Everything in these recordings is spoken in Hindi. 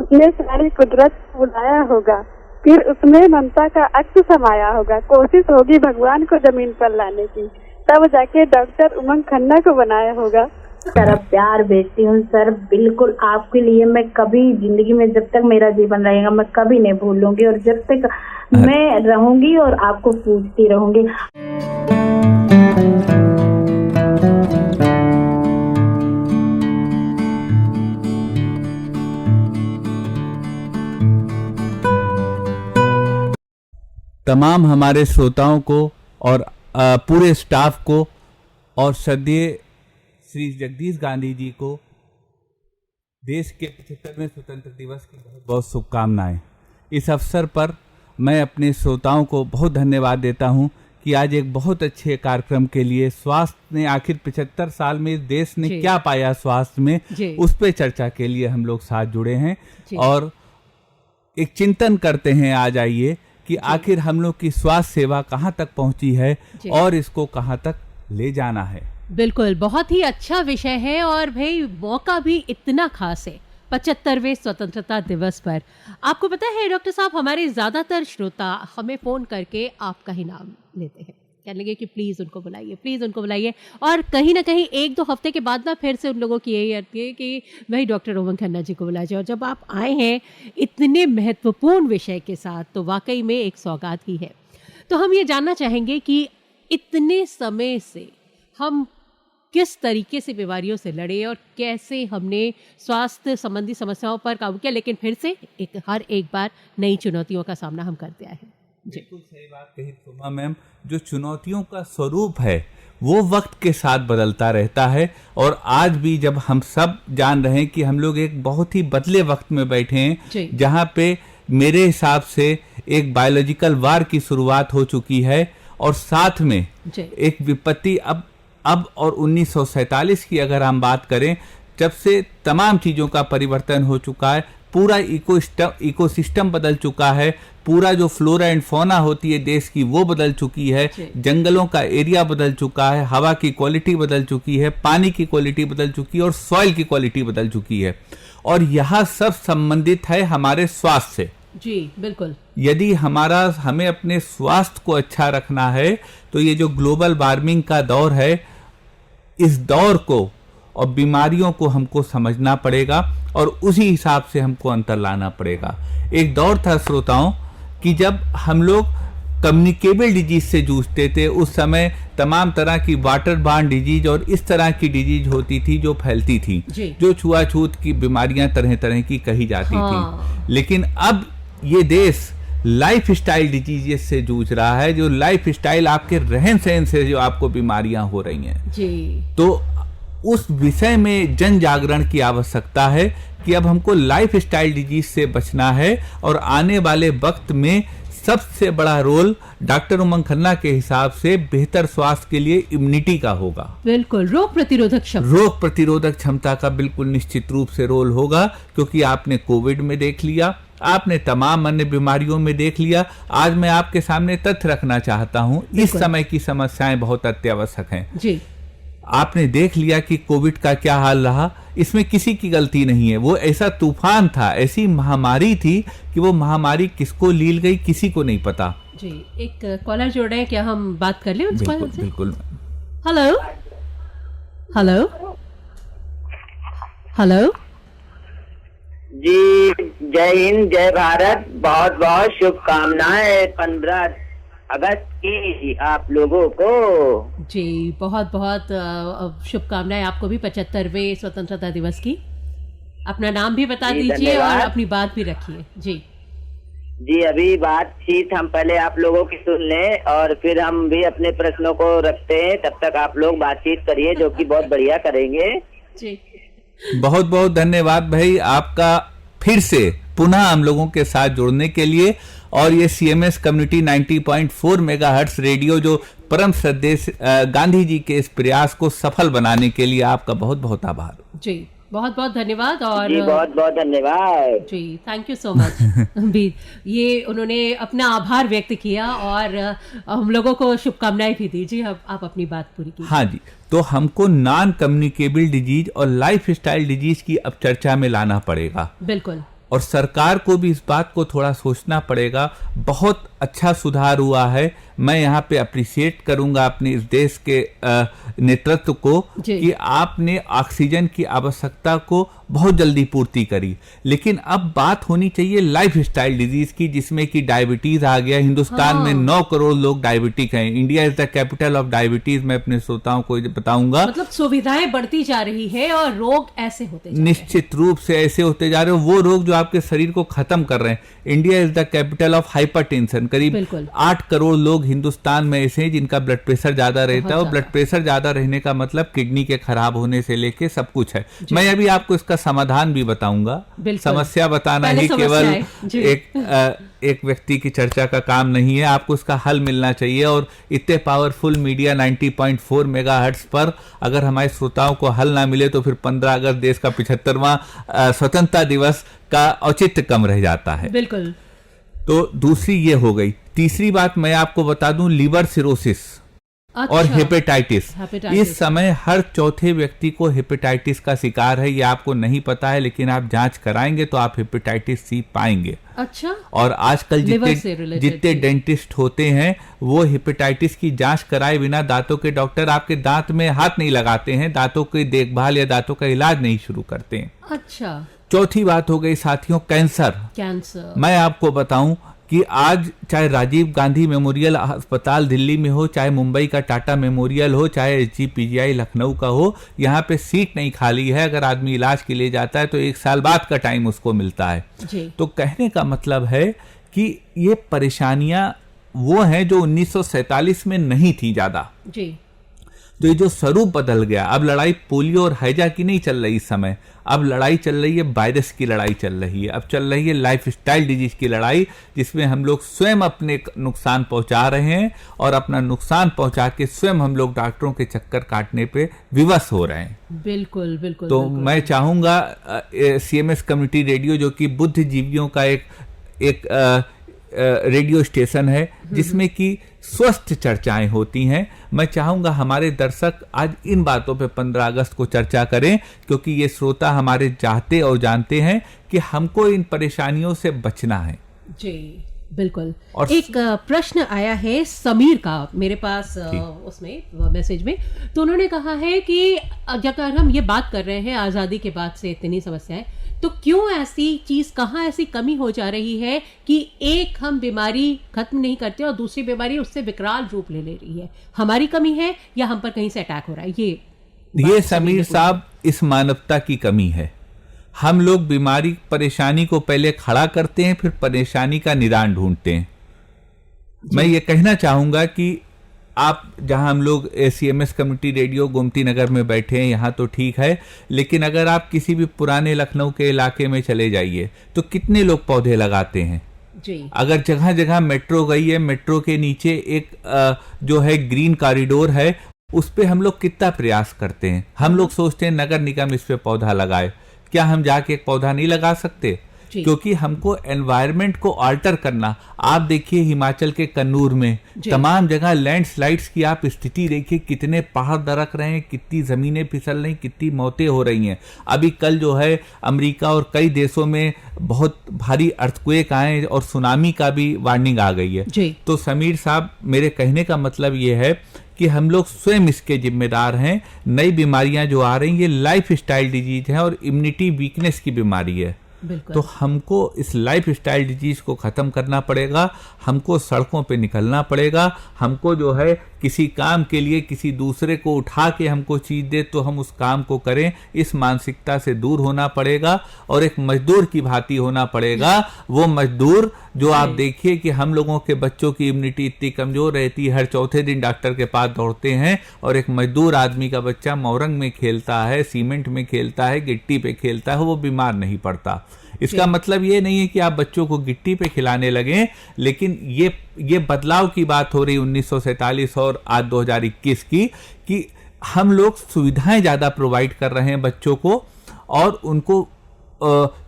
उसने सारी कुदरत बुलाया होगा, फिर उसमें ममता का अक्स समाया होगा। कोशिश होगी भगवान को जमीन पर लाने की, तब जाके डॉक्टर उमंग खन्ना को बनाया होगा। सर प्यार भेजती हूँ सर, बिल्कुल आपके लिए। मैं कभी जिंदगी में जब तक मेरा जीवन रहेगा मैं कभी नहीं भूलूंगी, और जब तक मैं रहूंगी और आपको पूछती रहूंगी। तमाम हमारे श्रोताओं को और पूरे स्टाफ को और श्रद्धेय श्री जगदीश गांधी जी को देश के 75वें स्वतंत्र दिवस की बहुत बहुत शुभकामनाएं। इस अवसर पर मैं अपने श्रोताओं को बहुत धन्यवाद देता हूं कि आज एक बहुत अच्छे कार्यक्रम के लिए स्वास्थ्य ने आखिर 75 साल में देश ने क्या पाया स्वास्थ्य में, उस पर चर्चा के लिए हम लोग साथ जुड़े हैं और एक चिंतन करते हैं। आज आइए कि आखिर हम लोग की स्वास्थ्य सेवा कहाँ तक पहुंची है और इसको कहाँ तक ले जाना है। बिल्कुल, बहुत ही अच्छा विषय है और भाई मौका भी इतना खास है 75वें स्वतंत्रता दिवस पर। आपको पता है डॉक्टर साहब, हमारे ज़्यादातर श्रोता हमें फ़ोन करके आपका ही नाम लेते हैं, कहने लगे कि प्लीज़ उनको बुलाइए, प्लीज़ उनको बुलाइए। और कहीं ना कहीं 1-2 हफ्ते के बाद ना फिर से उन लोगों की यही आती है कि भाई डॉक्टर उमंग खन्ना जी को बुलाया जाए। और जब आप आए हैं इतने महत्वपूर्ण विषय के साथ तो वाकई में एक सौगात ही है। तो हम ये जानना चाहेंगे कि इतने समय से हम किस तरीके से बीमारियों से लड़े और कैसे हमने स्वास्थ्य संबंधी समस्याओं पर काबू किया, लेकिन फिर से हर एक बार नई चुनौतियों का सामना हम करते आए हैं। बिल्कुल सही बात कही सोमा मैम। जो चुनौतियों का स्वरूप है वो वक्त के साथ बदलता रहता है और आज भी जब हम सब जान रहे हैं कि हम लोग एक बहुत ही बदले वक्त में बैठे हैं, जहाँ पे मेरे हिसाब से एक बायोलॉजिकल वार की शुरुआत हो चुकी है और साथ में एक विपत्ति अब और 1947 की अगर हम बात करें, जब से तमाम चीज़ों का परिवर्तन हो चुका है। पूरा इकोसिस्टम बदल चुका है, पूरा जो फ्लोरा एंड फौना होती है देश की वो बदल चुकी है, जंगलों का एरिया बदल चुका है, हवा की क्वालिटी बदल चुकी है, पानी की क्वालिटी बदल चुकी है और सॉइल की क्वालिटी बदल चुकी है। और यह सब संबंधित है हमारे स्वास्थ्य से। जी बिल्कुल। यदि हमें अपने स्वास्थ्य को अच्छा रखना है तो ये जो ग्लोबल वार्मिंग का दौर है, इस दौर को और बीमारियों को हमको समझना पड़ेगा और उसी हिसाब से हमको अंतर लाना पड़ेगा। एक दौर था श्रोताओं कि जब हम लोग कम्युनिकेबल डिजीज से जूझते थे, उस समय तमाम तरह की वाटर बॉर्न डिजीज और इस तरह की डिजीज होती थी जो फैलती थी, जो छुआछूत की बीमारियां तरह तरह की कही जाती थी। लेकिन अब ये देश लाइफ स्टाइल डिजीज से जूझ रहा है, जो लाइफ स्टाइल आपके रहन सहन से जो आपको बीमारियां हो रही हैं। तो उस विषय में जन जागरण की आवश्यकता है कि अब हमको लाइफ स्टाइल डिजीज से बचना है और आने वाले वक्त में सबसे बड़ा रोल डॉक्टर उमंग खन्ना के हिसाब से बेहतर स्वास्थ्य के लिए इम्यूनिटी का होगा। बिल्कुल, रोग प्रतिरोधक क्षमता का बिल्कुल निश्चित रूप से रोल होगा, क्योंकि आपने कोविड में देख लिया, आपने तमाम अन्य बीमारियों में देख लिया। आज मैं आपके सामने तथ्य रखना चाहता हूं, इस समय की समस्याएं बहुत अत्यावश्यक हैं जी। आपने देख लिया कि कोविड का क्या हाल रहा, इसमें किसी की गलती नहीं है। वो ऐसा तूफान था, ऐसी महामारी थी कि वो महामारी किसको लील गई किसी को नहीं पता जी। एक कॉलर जोड़ रहे हैं, क्या हम बात कर लें उस कॉलर से? बिल्कुल। हेलो हेलो हेलो जी, जय हिंद, जय भारत। बहुत बहुत शुभकामनाएं 15 अगस्त की आप लोगों को। जी बहुत बहुत शुभकामनाएं आपको भी 75वें स्वतंत्रता दिवस की। अपना नाम भी बता दीजिए और अपनी बात भी रखिए। जी अभी बातचीत हम पहले आप लोगों की सुन लें और फिर हम भी अपने प्रश्नों को रखते हैं। तब तक आप लोग बातचीत करिए, जो कि बहुत बढ़िया करेंगे जी। बहुत बहुत धन्यवाद भाई आपका फिर से पुनः हम लोगों के साथ जुड़ने के लिए। और ये CMS कम्युनिटी 90.4 मेगाहर्ट्ज रेडियो जो परम श्रद्धेय गांधी जी के इस प्रयास को सफल बनाने के लिए आपका बहुत बहुत आभार जी। बहुत बहुत धन्यवाद। और जी बहुत बहुत धन्यवाद जी, थैंक यू सो मच। ये उन्होंने अपना आभार व्यक्त किया और हम लोगों को शुभकामनाएं भी दी जी। अब आप अपनी बात पूरी कीजिए। हाँ जी, तो हमको नॉन कम्युनिकेबल डिजीज और लाइफ स्टाइल डिजीज की अब चर्चा में लाना पड़ेगा। बिल्कुल। और सरकार को भी इस बात को थोड़ा सोचना पड़ेगा। बहुत अच्छा सुधार हुआ है, मैं यहाँ पे अप्रिशिएट करूंगा अपने इस देश के नेतृत्व को कि आपने ऑक्सीजन की आवश्यकता को बहुत जल्दी पूर्ति करी। लेकिन अब बात होनी चाहिए लाइफ स्टाइल डिजीज की, जिसमें कि डायबिटीज आ गया। हिंदुस्तान में 9 करोड़ लोग डायबिटिक हैं। India is the capital of diabetes. मैं अपने श्रोताओं को बताऊंगा, मतलब सुविधाएं बढ़ती जा रही है और रोग ऐसे होते जा रहे हैं। निश्चित रूप से ऐसे होते जा रहे हैं, वो रोग जो आपके शरीर को खत्म कर रहे हैं। India is the capital of hypertension. करीब 8 करोड़ लोग हिंदुस्तान में ऐसे हैं जिनका ब्लड प्रेशर ज्यादा रहता है, और ब्लड प्रेशर ज्यादा रहने का मतलब किडनी के खराब होने से लेके सब कुछ है। मैं अभी आपको इसका समाधान भी बताऊंगा। समस्या बताना ही केवल एक व्यक्ति की चर्चा का काम नहीं है, आपको इसका हल मिलना चाहिए। और इतने पावरफुल मीडिया 90.4 मेगाहर्ट्ज पर अगर हमारे श्रोताओं को हल ना मिले तो फिर 15 अगस्त देश का 75वां स्वतंत्रता दिवस का औचित्य कम रह जाता है। बिल्कुल। तो दूसरी ये हो गई। तीसरी बात मैं आपको बता दूं, लिवर सिरोसिस और हेपेटाइटिस। इस समय हर चौथे व्यक्ति को हेपेटाइटिस का शिकार है। ये आपको नहीं पता है, लेकिन आप जांच कराएंगे तो आप हेपेटाइटिस सी पाएंगे। अच्छा। और आजकल जितने डेंटिस्ट होते हैं वो हेपेटाइटिस की जांच कराए बिना दांतों के डॉक्टर आपके दांत में हाथ नहीं लगाते हैं, दांतों की देखभाल या दांतों का इलाज नहीं शुरू करते हैं। अच्छा। चौथी बात हो गई साथियों, कैंसर। मैं आपको बताऊं कि आज चाहे राजीव गांधी मेमोरियल अस्पताल दिल्ली में हो, चाहे मुंबई का टाटा मेमोरियल हो, चाहे SGPGI लखनऊ का हो, यहाँ पे सीट नहीं खाली है। अगर आदमी इलाज के लिए जाता है तो 1 साल बाद का टाइम उसको मिलता है जी। तो कहने का मतलब है कि ये परेशानियां वो हैं जो 1947 में नहीं थी ज्यादा जी। तो ये जो स्वरूप बदल गया, अब लड़ाई पोलियो और हैजा की नहीं चल रही इस समय, अब लड़ाई चल रही है वायरस की लड़ाई चल रही है, अब चल रही है लाइफस्टाइल डिजीज की लड़ाई, जिसमें हम लोग स्वयं अपने नुकसान पहुंचा रहे हैं और अपना नुकसान पहुंचा के स्वयं हम लोग डॉक्टरों के चक्कर काटने पे विवश हो रहे हैं। बिल्कुल बिल्कुल। तो मैं चाहूंगा CMS कम्युनिटी रेडियो, जो कि बुद्धिजीवियों का एक रेडियो स्टेशन है जिसमें कि स्वस्थ चर्चाएं होती हैं, मैं चाहूंगा हमारे दर्शक आज इन बातों पे 15 अगस्त को चर्चा करें, क्योंकि ये श्रोता हमारे चाहते और जानते हैं कि हमको इन परेशानियों से बचना है जी। बिल्कुल। और एक प्रश्न आया है समीर का मेरे पास उसमें मैसेज में, तो उन्होंने कहा है कि अगर हम ये बात कर रहे हैं आजादी के बाद से इतनी समस्याएं, तो क्यों ऐसी चीज, कहाँ ऐसी कमी हो जा रही है कि एक हम बीमारी खत्म नहीं करते और दूसरी बीमारी उससे विकराल रूप ले रही है? हमारी कमी है या हम पर कहीं से अटैक हो रहा है? ये समीर साहब, इस मानवता की कमी है। हम लोग बीमारी परेशानी को पहले खड़ा करते हैं, फिर परेशानी का निदान ढूंढते हैं। मैं ये कहना चाहूंगा कि आप जहां हम लोग CMS community radio Gomti Nagar में बैठे हैं यहाँ तो ठीक है, लेकिन अगर आप किसी भी पुराने लखनऊ के इलाके में चले जाइए तो कितने लोग पौधे लगाते हैं जी। अगर जगह जगह मेट्रो गई है, मेट्रो के नीचे एक जो है ग्रीन कॉरिडोर है, उस पे हम लोग कितना प्रयास करते हैं। हम लोग सोचते हैं नगर निगम इस पे पौधा लगाए, क्या हम जाके एक पौधा नहीं लगा सकते? क्योंकि हमको एनवायरनमेंट को अल्टर करना। आप देखिए हिमाचल के कन्नूर में तमाम जगह लैंडस्लाइड्स की आप स्थिति देखिए, कितने पहाड़ दरक रहे हैं, कितनी जमीनें फिसल रही, कितनी मौतें हो रही हैं। अभी कल जो है अमेरिका और कई देशों में बहुत भारी अर्थक्वेक आए और सुनामी का भी वार्निंग आ गई है। तो समीर साहब, मेरे कहने का मतलब ये है कि हम लोग स्वयं इसके जिम्मेदार हैं। नई बीमारियां जो आ रही हैं ये लाइफ स्टाइल डिजीज है और इम्यूनिटी वीकनेस की बीमारी है। तो हमको इस लाइफ स्टाइल डिजीज को खत्म करना पड़ेगा, हमको सड़कों पे निकलना पड़ेगा, हमको जो है किसी काम के लिए किसी दूसरे को उठा के हमको चीज दे तो हम उस काम को करें, इस मानसिकता से दूर होना पड़ेगा और एक मजदूर की भांति होना पड़ेगा। वो मजदूर जो आप देखिए कि हम लोगों के बच्चों की इम्यूनिटी इतनी कमजोर रहती है, हर चौथे दिन डॉक्टर के पास दौड़ते हैं, और एक मजदूर आदमी का बच्चा मोरंग में खेलता है, सीमेंट में खेलता है, गिट्टी पे खेलता है, वो बीमार नहीं पड़ता। इसका मतलब ये नहीं है कि आप बच्चों को गिट्टी पे खिलाने लगे, लेकिन ये बदलाव की बात हो रही 1947 और आज 2021 की, कि हम लोग सुविधाएं ज्यादा प्रोवाइड कर रहे हैं बच्चों को और उनको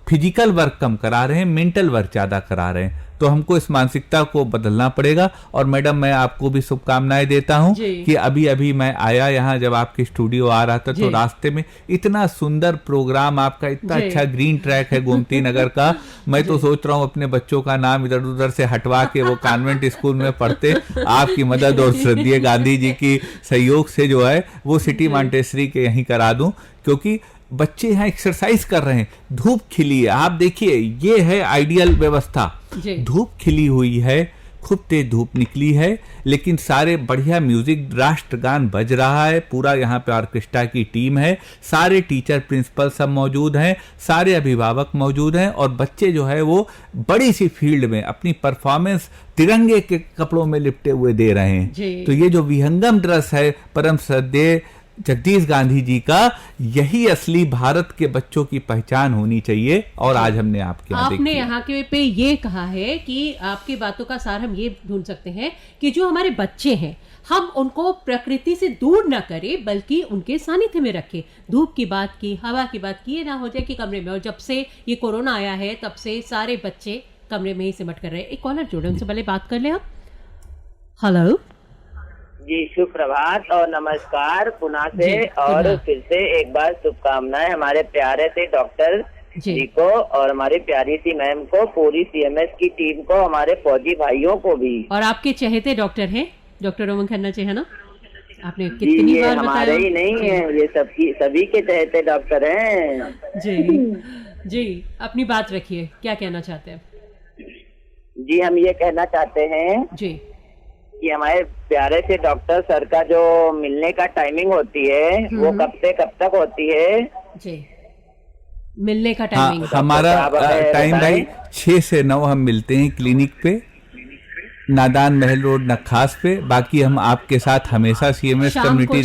फिजिकल वर्क कम करा रहे हैं, मेंटल वर्क ज्यादा करा रहे हैं। तो हमको इस मानसिकता को बदलना पड़ेगा। और मैडम मैं आपको भी शुभकामनाएं देता हूं कि अभी अभी मैं आया यहाँ, जब आपके स्टूडियो आ रहा था तो रास्ते में इतना सुंदर प्रोग्राम आपका, इतना अच्छा ग्रीन ट्रैक है गोमती नगर का। मैं तो सोच रहा हूँ अपने बच्चों का नाम इधर उधर से हटवा के वो कॉन्वेंट स्कूल में पढ़ते। आपकी मदद और श्रद्धेय गांधी जी की सहयोग से जो है वो सिटी मॉन्टेसरी के यहीं करा दूं, क्योंकि बच्चे यहाँ एक्सरसाइज कर रहे हैं। धूप खिली है, आप देखिए ये है आइडियल व्यवस्था। धूप खिली हुई है, खूब तेज धूप निकली है, लेकिन सारे बढ़िया म्यूजिक, राष्ट्रगान बज रहा है। पूरा यहाँ पे ऑर्केस्ट्रा की टीम है, सारे टीचर प्रिंसिपल सब मौजूद हैं, सारे अभिभावक मौजूद हैं, और बच्चे जो है वो बड़ी सी फील्ड में अपनी परफॉर्मेंस तिरंगे के कपड़ों में लिपटे हुए दे रहे हैं। तो ये जो विहंगम ड्रेस है परम श्रद्धेय जगदीश गांधी जी का, यही असली भारत के बच्चों की पहचान होनी चाहिए। और आज हमने आपने यहाँ के पे ये कहा है कि आपकी बातों का सार हम ये ढूंढ सकते हैं कि जो हमारे बच्चे हैं हम उनको प्रकृति से दूर ना करें, बल्कि उनके सानिध्य में रखें। धूप की बात की, हवा की बात की, ये ना हो जाए कि कमरे में। और जब से ये कोरोना आया है तब से सारे बच्चे कमरे में ही सिमट कर रहे हैं। एक कॉलर जोड़े, उनसे पहले बात कर ले आप। हेलो जी, शुभ प्रभात और नमस्कार पुनः से। और फिर से एक बार शुभकामनाएं हमारे प्यारे से डॉक्टर जी को और हमारी प्यारी सी मैम को, पूरी सीएमएस की टीम को, हमारे फौजी भाइयों को भी। और आपके चहेते डॉक्टर हैं डॉक्टर उमंग खन्ना जी, है ना? आपने कितनी बार बताया। हमारे ही नहीं है, ये सभी के चहेते डॉक्टर हैं। जी अपनी बात रखिए, क्या कहना चाहते हैं? जी हम ये कहना चाहते हैं जी कि हमारे प्यारे से डॉक्टर सर का जो मिलने का टाइमिंग होती है वो कब से कब तक होती है? जी मिलने का टाइमिंग हमारा टाइम भाई 6 से 9 हम मिलते हैं क्लिनिक पे, नादान महल रोड नखास पे। बाकी हम आपके साथ हमेशा सीएमएस कम्युनिटी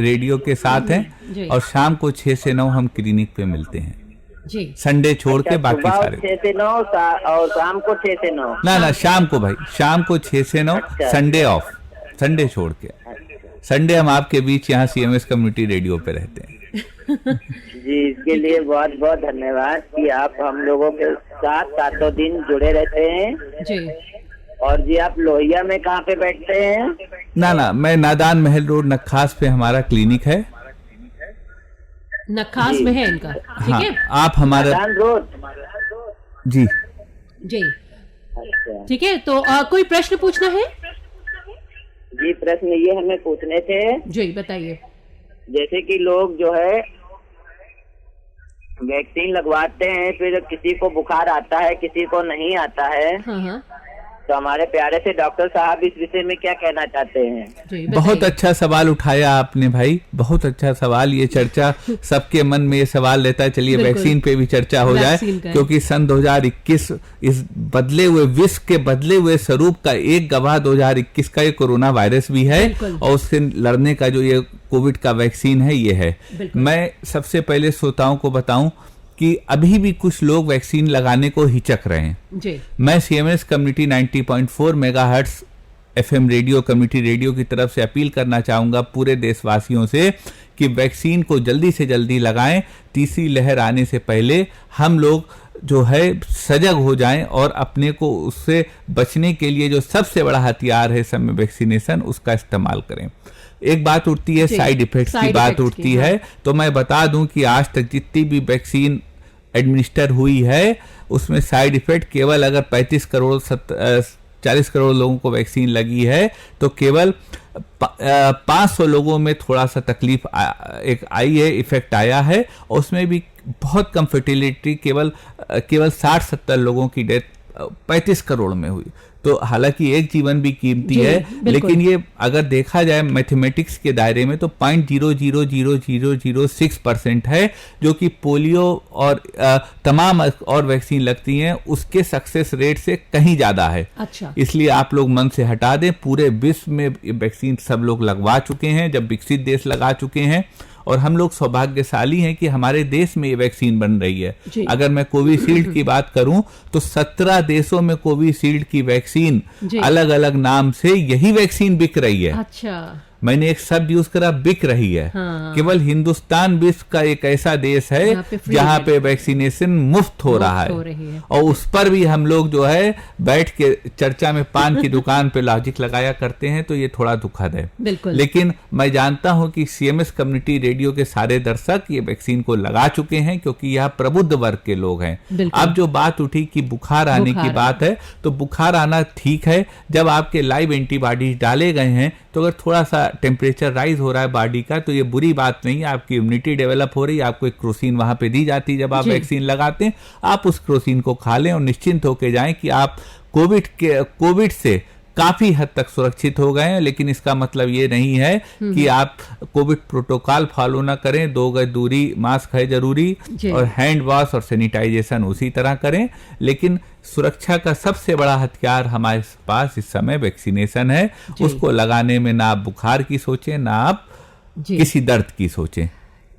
रेडियो के साथ हैं, और शाम को 6 से 9 हम क्लिनिक पे मिलते हैं जी। संडे छोड़ के बाकी सारे 6 से 9 और शाम को 6 से 9। ना शाम को भाई, शाम को 6 से 9, संडे ऑफ, संडे छोड़ के। संडे हम आपके बीच यहाँ सीएमएस कम्युनिटी रेडियो पे रहते हैं। जी इसके लिए बहुत बहुत धन्यवाद कि आप हम लोगों के साथ सातों दिन जुड़े रहते हैं जी। और जी आप लोहिया में कहाँ पे बैठते हैं? ना मैं नादान महल रोड नखास पे हमारा क्लिनिक है। नखास में है इनका, ठीक है। आप हमारा रोड जी ठीक है। तो कोई प्रश्न पूछना है? जी प्रश्न ये हमें पूछने थे जी, बताइए। जैसे कि लोग जो है वैक्सीन लगवाते हैं, फिर किसी को बुखार आता है, किसी को नहीं आता है। हाँ। तो हमारे प्यारे से डॉक्टर साहब इस विषय में क्या कहना चाहते हैं? बहुत अच्छा सवाल उठाया आपने भाई, बहुत अच्छा सवाल। ये चर्चा सबके मन में ये सवाल रहता है, चलिए वैक्सीन पे भी चर्चा हो जाए, क्योंकि सन 2021 इस बदले हुए विश्व के बदले हुए स्वरूप का एक गवाह 2021 का ये कोरोना वायरस भी है, और उससे लड़ने का जो ये कोविड का वैक्सीन है ये है। मैं सबसे पहले श्रोताओं को बताऊं कि अभी भी कुछ लोग वैक्सीन लगाने को हिचक रहे हैं जी। मैं CMS community 90.4 megahertz FM radio community radio की तरफ से अपील करना चाहूंगा पूरे देशवासियों से कि वैक्सीन को जल्दी से जल्दी लगाएं। तीसरी लहर आने से पहले हम लोग जो है सजग हो जाएं और अपने को उससे बचने के लिए जो सबसे बड़ा हथियार है समय वैक्सीनेशन, उसका इस्तेमाल करें। एक बात उठती है साइड इफेक्ट्स की बात उठती है, तो मैं बता दूं कि आज तक जितनी भी वैक्सीन एडमिनिस्टर हुई है उसमें साइड इफेक्ट केवल अगर 40 करोड़ लोगों को वैक्सीन लगी है तो केवल 500 लोगों में थोड़ा सा तकलीफ एक आई है, इफेक्ट आया है, और उसमें भी बहुत कम फर्टिलिटी, केवल 60-70 लोगों की डेथ 35 करोड़ में हुई। तो हालांकि एक जीवन भी कीमती है, लेकिन ये अगर देखा जाए मैथमेटिक्स के दायरे में तो 0.00006% है, जो कि पोलियो और तमाम और वैक्सीन लगती हैं उसके सक्सेस रेट से कहीं ज्यादा है। अच्छा। इसलिए आप लोग मन से हटा दें। पूरे विश्व में वैक्सीन सब लोग लगवा चुके हैं, जब विकसित देश लगा चुके हैं, और हम लोग सौभाग्यशाली हैं कि हमारे देश में ये वैक्सीन बन रही है। अगर मैं कोविशील्ड की बात करूं तो 17 देशों में कोविशील्ड की वैक्सीन अलग अलग नाम से यही वैक्सीन बिक रही है। अच्छा। मैंने एक शब्द यूज करा, बिक रही है। हाँ। केवल हिंदुस्तान विश्व का एक ऐसा देश है जहाँ पे वैक्सीनेशन मुफ्त हो रहा है, और उस पर भी हम लोग जो है बैठ के चर्चा में पान की दुकान पे लॉजिक लगाया करते हैं, तो ये थोड़ा दुखद है। लेकिन मैं जानता हूं कि सीएमएस कम्युनिटी रेडियो के सारे दर्शक ये वैक्सीन को लगा चुके हैं, क्योंकि यह प्रबुद्ध वर्ग के लोग हैं। अब जो बात उठी कि बुखार आने की बात है, तो बुखार आना ठीक है जब आपके लाइव एंटीबॉडीज डाले गए हैं। तो अगर थोड़ा सा टेम्परेचर राइज हो रहा है बॉडी का, तो ये बुरी बात नहीं है, आपकी इम्यूनिटी डेवलप हो रही है, आपको एक क्रोसिन वहां पे दी जाती है जब आप वैक्सीन लगाते हैं, आप उस क्रोसिन को खा लें और निश्चिंत होकर जाएं कि आप कोविड से काफी हद तक सुरक्षित हो गए हैं। लेकिन इसका मतलब ये नहीं है कि आप कोविड प्रोटोकॉल फॉलो ना करें, 2 गज दूरी, मास्क है जरूरी, और हैंड वॉश और सैनिटाइजेशन उसी तरह करें। लेकिन सुरक्षा का सबसे बड़ा हथियार हमारे पास इस समय वैक्सीनेशन है। उसको लगाने में ना आप बुखार की सोचें, ना आप किसी दर्द की सोचें।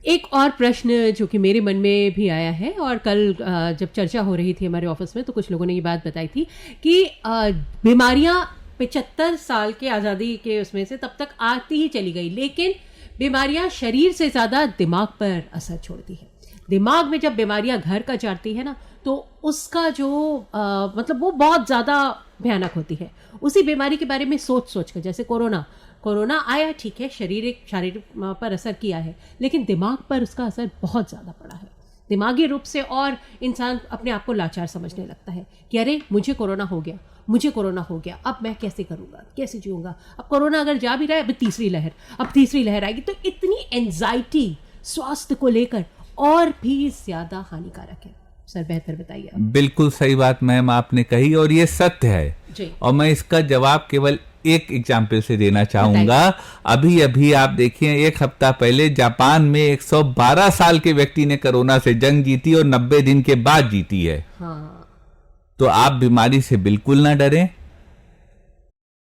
एक और प्रश्न जो कि मेरे मन में भी आया है, और कल जब चर्चा हो रही थी हमारे ऑफिस में, तो कुछ लोगों ने ये बात बताई थी कि बीमारियां 75 साल के आज़ादी के उसमें से तब तक आती ही चली गई, लेकिन बीमारियां शरीर से ज़्यादा दिमाग पर असर छोड़ती है। दिमाग में जब बीमारियां घर कर जाती है ना, तो उसका जो मतलब वो बहुत ज़्यादा भयानक होती है। उसी बीमारी के बारे में सोच कर, जैसे कोरोना आया, ठीक है, शारीरिक पर असर किया है, लेकिन दिमाग पर उसका असर बहुत ज़्यादा पड़ा है, दिमागी रूप से। और इंसान अपने आप को लाचार समझने लगता है कि अरे मुझे कोरोना हो गया, अब मैं कैसे करूँगा, कैसे जीऊँगा, अब कोरोना अगर जा भी रहा है, अब तीसरी लहर आएगी। तो इतनी एंजाइटी स्वास्थ्य को लेकर और भी ज़्यादा हानिकारक है। सर बेहतर बताइए। बिल्कुल सही बात मैम आपने कही, और ये सत्य है जी। और मैं इसका जवाब केवल एक एग्जाम्पल से देना चाहूंगा। अभी आप देखिए, एक हफ्ता पहले जापान में 112 साल के व्यक्ति ने कोरोना से जंग जीती और 90 दिन के बाद जीती है। हाँ। तो आप बीमारी से बिल्कुल ना डरें।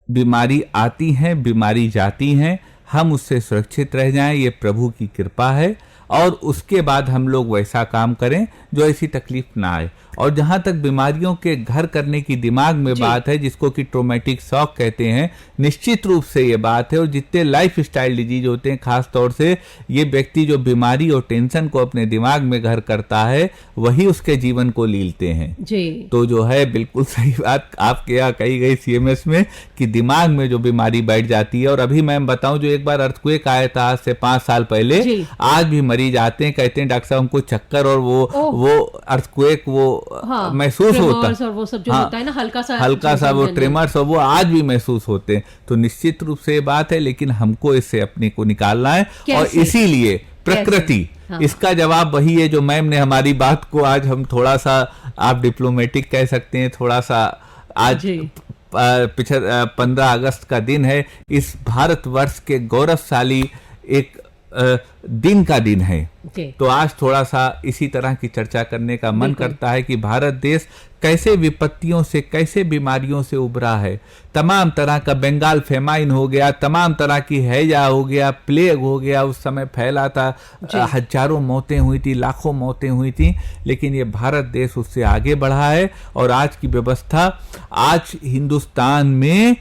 बीमारी आती है, बीमारी जाती है, हम उससे सुरक्षित रह जाएं, ये प्रभु की कृपा है। और उसके बाद हम लोग वैसा काम करें जो ऐसी तकलीफ ना आए। और जहां तक बीमारियों के घर करने की दिमाग में बात है, जिसको कि ट्रोमेटिक शॉक कहते हैं, निश्चित रूप से ये बात है। और जितने लाइफ स्टाइल डिजीज होते हैं, खास तौर से ये व्यक्ति जो बीमारी और टेंशन को अपने दिमाग में घर करता है, वही उसके जीवन को लीलते हैं जी। तो जो है बिल्कुल सही बात आपके यहाँ कही गई सीएमएस में, कि दिमाग में जो बीमारी बैठ जाती है। और अभी मैं बताऊं, जो एक बार अर्थक्वेक आया था आज से 5 साल पहले, आज भी मरीज आते हैं, कहते हैं डॉक्टर साहब हमको चक्कर और वो अर्थक्वेक महसूस होता है, और वो सब जो होता है ना, हल्का सा वो ट्रेमर्स, और वो आज भी महसूस होते हैं। तो निश्चित रूप से ये बात है, लेकिन हमको इससे अपने को निकालना है। और इसीलिए प्रकृति, इसका जवाब वही है जो मैम ने हमारी बात को, आज हम थोड़ा सा, आप डिप्लोमेटिक कह सकते हैं, थोड़ा सा आज 15 अगस्त का दिन है, इस भारतवर्ष के गौरवशाली एक दिन का दिन है। तो आज थोड़ा सा इसी तरह की चर्चा करने का मन करता है कि भारत देश कैसे विपत्तियों से, कैसे बीमारियों से उभरा है। तमाम तरह का बंगाल फेमाइन हो गया, तमाम तरह की हैजा हो गया, प्लेग हो गया, उस समय फैला था, हजारों मौतें हुई थी, लाखों मौतें हुई थी, लेकिन ये भारत देश उससे आगे बढ़ा है। और आज की व्यवस्था, आज हिंदुस्तान में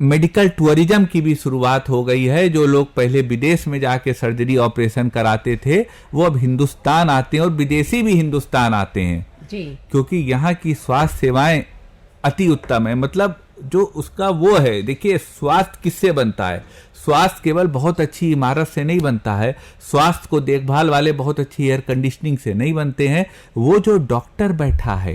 मेडिकल टूरिज्म की भी शुरुआत हो गई है। जो लोग पहले विदेश में जाके सर्जरी ऑपरेशन कराते थे, वो अब हिंदुस्तान आते हैं, और विदेशी भी हिंदुस्तान आते हैं जी। क्योंकि यहाँ की स्वास्थ्य सेवाएं अति उत्तम है। मतलब जो उसका वो है, देखिए स्वास्थ्य किससे बनता है? स्वास्थ्य केवल बहुत अच्छी इमारत से नहीं बनता है, स्वास्थ्य को देखभाल वाले बहुत अच्छी एयर कंडीशनिंग से नहीं बनते हैं। वो जो डॉक्टर बैठा है,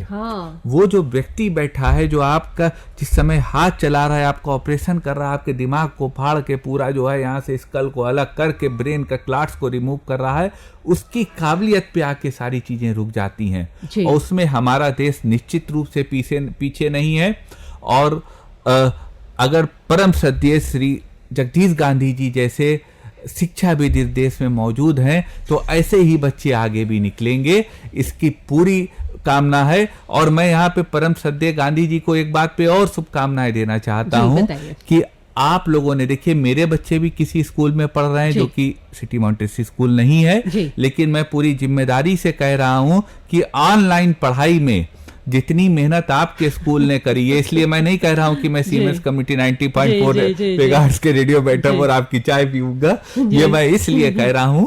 वो जो व्यक्ति बैठा है, जो आपका जिस समय हाथ चला रहा है, आपका ऑपरेशन कर रहा है, आपके दिमाग को फाड़ के पूरा जो है यहाँ से स्कल को अलग करके ब्रेन का क्लॉट्स को रिमूव कर रहा है, उसकी काबिलियत पे आके सारी चीजें रुक जाती हैं। और उसमें हमारा देश निश्चित रूप से पीछे नहीं है। और अगर परम श्रद्धेय श्री जगदीश गांधी जी जैसे शिक्षाविद इस देश में मौजूद हैं, तो ऐसे ही बच्चे आगे भी निकलेंगे, इसकी पूरी कामना है। और मैं यहाँ पे परम श्रद्धेय गांधी जी को एक बात पे और शुभकामनाएं देना चाहता हूँ कि आप लोगों ने, देखिए मेरे बच्चे भी किसी स्कूल में पढ़ रहे हैं जो कि सिटी मॉन्टेसरी स्कूल नहीं है, लेकिन मैं पूरी जिम्मेदारी से कह रहा हूँ कि ऑनलाइन पढ़ाई में जितनी मेहनत आपके स्कूल ने करी है, इसलिए मैं नहीं कह रहा हूं कि मैं सीएमएस कम्युनिटी 90.4 मेगाहर्ट्ज के रेडियो बैठा और आपकी चाय पीऊंगा, ये मैं इसलिए कह रहा हूं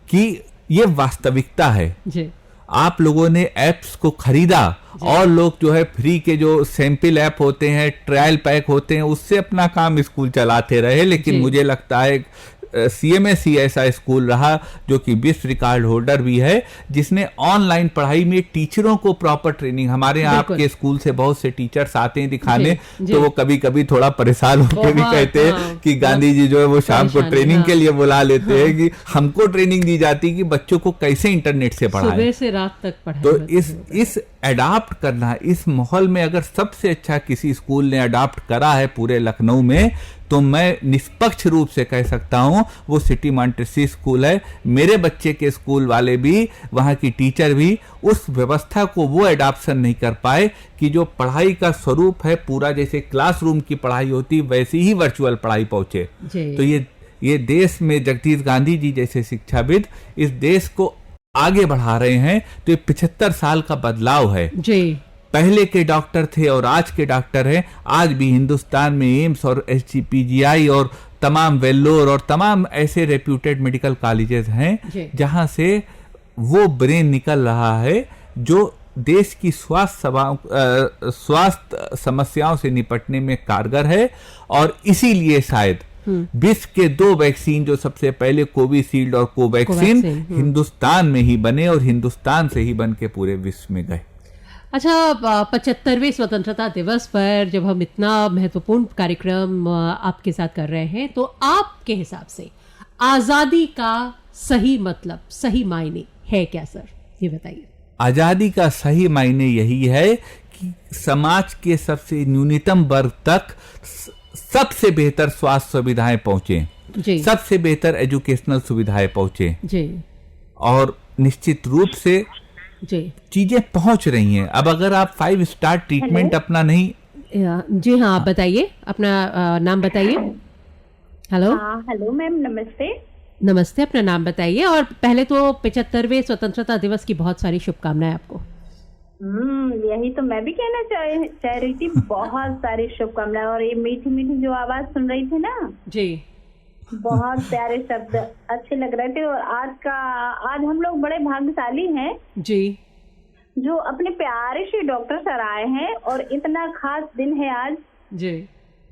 कि ये वास्तविकता है। आप लोगों ने एप्स को खरीदा और लोग जो है फ्री के जो सैंपल ऐप होते हैं, ट्रायल पैक होते हैं, उससे अपना काम स्कूल चलाते रहे। लेकिन मुझे लगता है सीएमएस ही ऐसा स्कूल रहा जो कि विश्व रिकॉर्ड होल्डर भी है, जिसने ऑनलाइन पढ़ाई में टीचरों को प्रॉपर ट्रेनिंग, हमारे यहाँ आपके स्कूल से बहुत से टीचर्स आते हैं दिखाने, तो वो कभी कभी थोड़ा परेशान होकर भी कहते हैं कि गांधी जी जो है वो शाम को ट्रेनिंग के लिए बुला लेते हैं कि हमको ट्रेनिंग दी जाती है कि बच्चों को कैसे इंटरनेट से पढ़ाएं, सुबह से रात तक पढ़ाएं। तो इस अडाप्ट करना, इस माहौल में अगर सबसे अच्छा किसी स्कूल ने अडाप्ट करा है पूरे लखनऊ में, तो मैं निष्पक्ष रूप से कह सकता हूं वो सिटी मॉन्टेसरी स्कूल है। मेरे बच्चे के स्कूल वाले भी, वहां की टीचर भी उस व्यवस्था को वो एडाप्शन नहीं कर पाए कि जो पढ़ाई का स्वरूप है पूरा जैसे क्लासरूम की पढ़ाई होती वैसी ही वर्चुअल पढ़ाई पहुंचे। तो ये देश में जगदीश गांधी जी जैसे शिक्षाविद इस देश को आगे बढ़ा रहे हैं। तो ये 75 साल का बदलाव है जी। पहले के डॉक्टर थे और आज के डॉक्टर हैं। आज भी हिंदुस्तान में एम्स और एचजीपीजीआई और तमाम वेल्लोर और तमाम ऐसे रेप्यूटेड मेडिकल कॉलेजेस हैं जहां से वो ब्रेन निकल रहा है जो देश की स्वास्थ्य समस्याओं से निपटने में कारगर है। और इसीलिए शायद विश्व के 2 वैक्सीन जो सबसे पहले कोविशील्ड और कोवैक्सीन हिंदुस्तान में ही बने और हिंदुस्तान से ही बन के पूरे विश्व में गए। अच्छा, 75वें स्वतंत्रता दिवस पर जब हम इतना महत्वपूर्ण कार्यक्रम आपके साथ कर रहे हैं, तो आपके हिसाब से आजादी का सही मतलब, सही मायने है क्या सर, ये बताइए। आजादी का सही मायने यही है कि समाज के सबसे न्यूनतम वर्ग तक सबसे बेहतर स्वास्थ्य सुविधाएं पहुंचे, सबसे बेहतर एजुकेशनल सुविधाएं पहुंचे जी। और निश्चित रूप से चीजें पहुंच रही हैं। अब अगर आप 5 स्टार ट्रीटमेंट अपना नहीं, जी हाँ, आप बताइए, अपना नाम बताइए। हेलो। हेलो मैम, नमस्ते। नमस्ते, अपना नाम बताइए। और पहले तो 75वें स्वतंत्रता दिवस की बहुत सारी शुभकामनाएं आपको। यही तो मैं भी कहना चाह रही थी, बहुत सारी शुभकामनाएं। और ये मीठी मीठी जो आवाज सुन रही थी ना जी, बहुत प्यारे शब्द अच्छे लग रहे थे। और आज हम लोग बड़े भाग्यशाली हैं जी, जो अपने प्यारे से डॉक्टर सर आए हैं और इतना खास दिन है आज जी,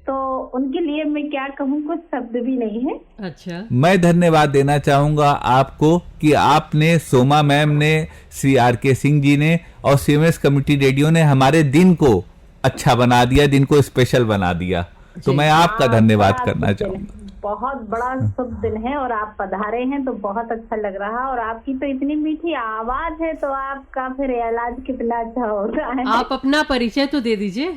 तो उनके लिए मैं क्या कहूँ, कुछ शब्द भी नहीं है। अच्छा, मैं धन्यवाद देना चाहूंगा आपको कि आपने, सोमा मैम ने, श्री RK सिंह जी ने और सीएमएस कम्युनिटी रेडियो ने हमारे दिन को अच्छा बना दिया, दिन को स्पेशल बना दिया। तो मैं आपका धन्यवाद करना चाहूंगा। बहुत बड़ा शुभ दिन है और आप पधारे हैं तो बहुत अच्छा लग रहा। और आपकी तो इतनी मीठी आवाज है, तो आपका फिर इलाज कितना अच्छा होता है। आप अपना परिचय तो दे दीजिए।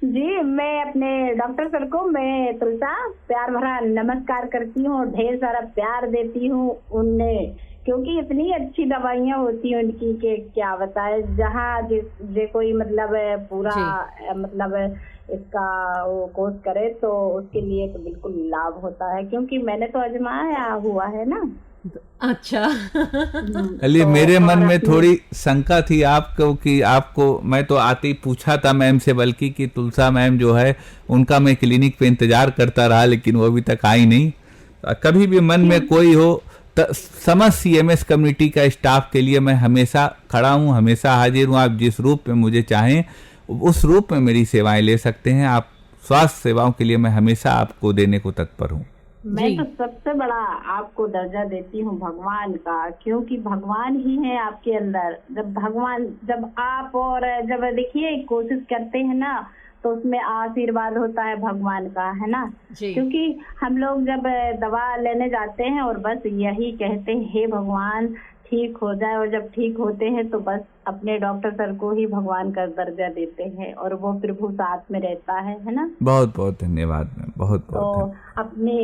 जी, मैं अपने डॉक्टर सर को मैं तुलसा प्यार भरा नमस्कार करती हूँ, ढेर सारा प्यार देती हूँ उन्हें, क्योंकि इतनी अच्छी दवाइयाँ होती हैं उनकी कि क्या बताए। जहाँ जे कोई मतलब पूरा मतलब इसका वो कोर्स करे तो उसके लिए तो बिल्कुल लाभ होता है, क्योंकि मैंने तो आजमाया हुआ है ना। अच्छा। अली, मेरे मन में थोड़ी शंका थी आपको कि आपको, मैं तो आते ही पूछा था मैम से बल्कि कि तुलसा मैम जो है उनका मैं क्लिनिक पे इंतजार करता रहा, लेकिन वो अभी तक आई नहीं। कभी भी मन में कोई हो समझ सीएमएस कम्युनिटी का स्टाफ के लिए मैं हमेशा खड़ा हूँ, हमेशा हाजिर हूँ। आप जिस रूप में मुझे चाहें उस रूप में मेरी सेवाएं ले सकते हैं। आप स्वास्थ्य सेवाओं के लिए मैं हमेशा आपको देने को तत्पर हूँ। मैं तो सबसे बड़ा आपको दर्जा देती हूँ भगवान का, क्योंकि भगवान ही है आपके अंदर। जब आप और जब देखिए कोशिश करते हैं ना, तो उसमें आशीर्वाद होता है भगवान का, है ना। क्योंकि हम लोग जब दवा लेने जाते हैं और बस यही कहते हैं, हे भगवान ठीक हो जाए, और जब ठीक होते हैं तो बस अपने डॉक्टर सर को ही भगवान का दर्जा देते हैं और वो प्रभु साथ में रहता है ना। बहुत बहुत धन्यवाद मैम, बहुत बहुत। तो अपने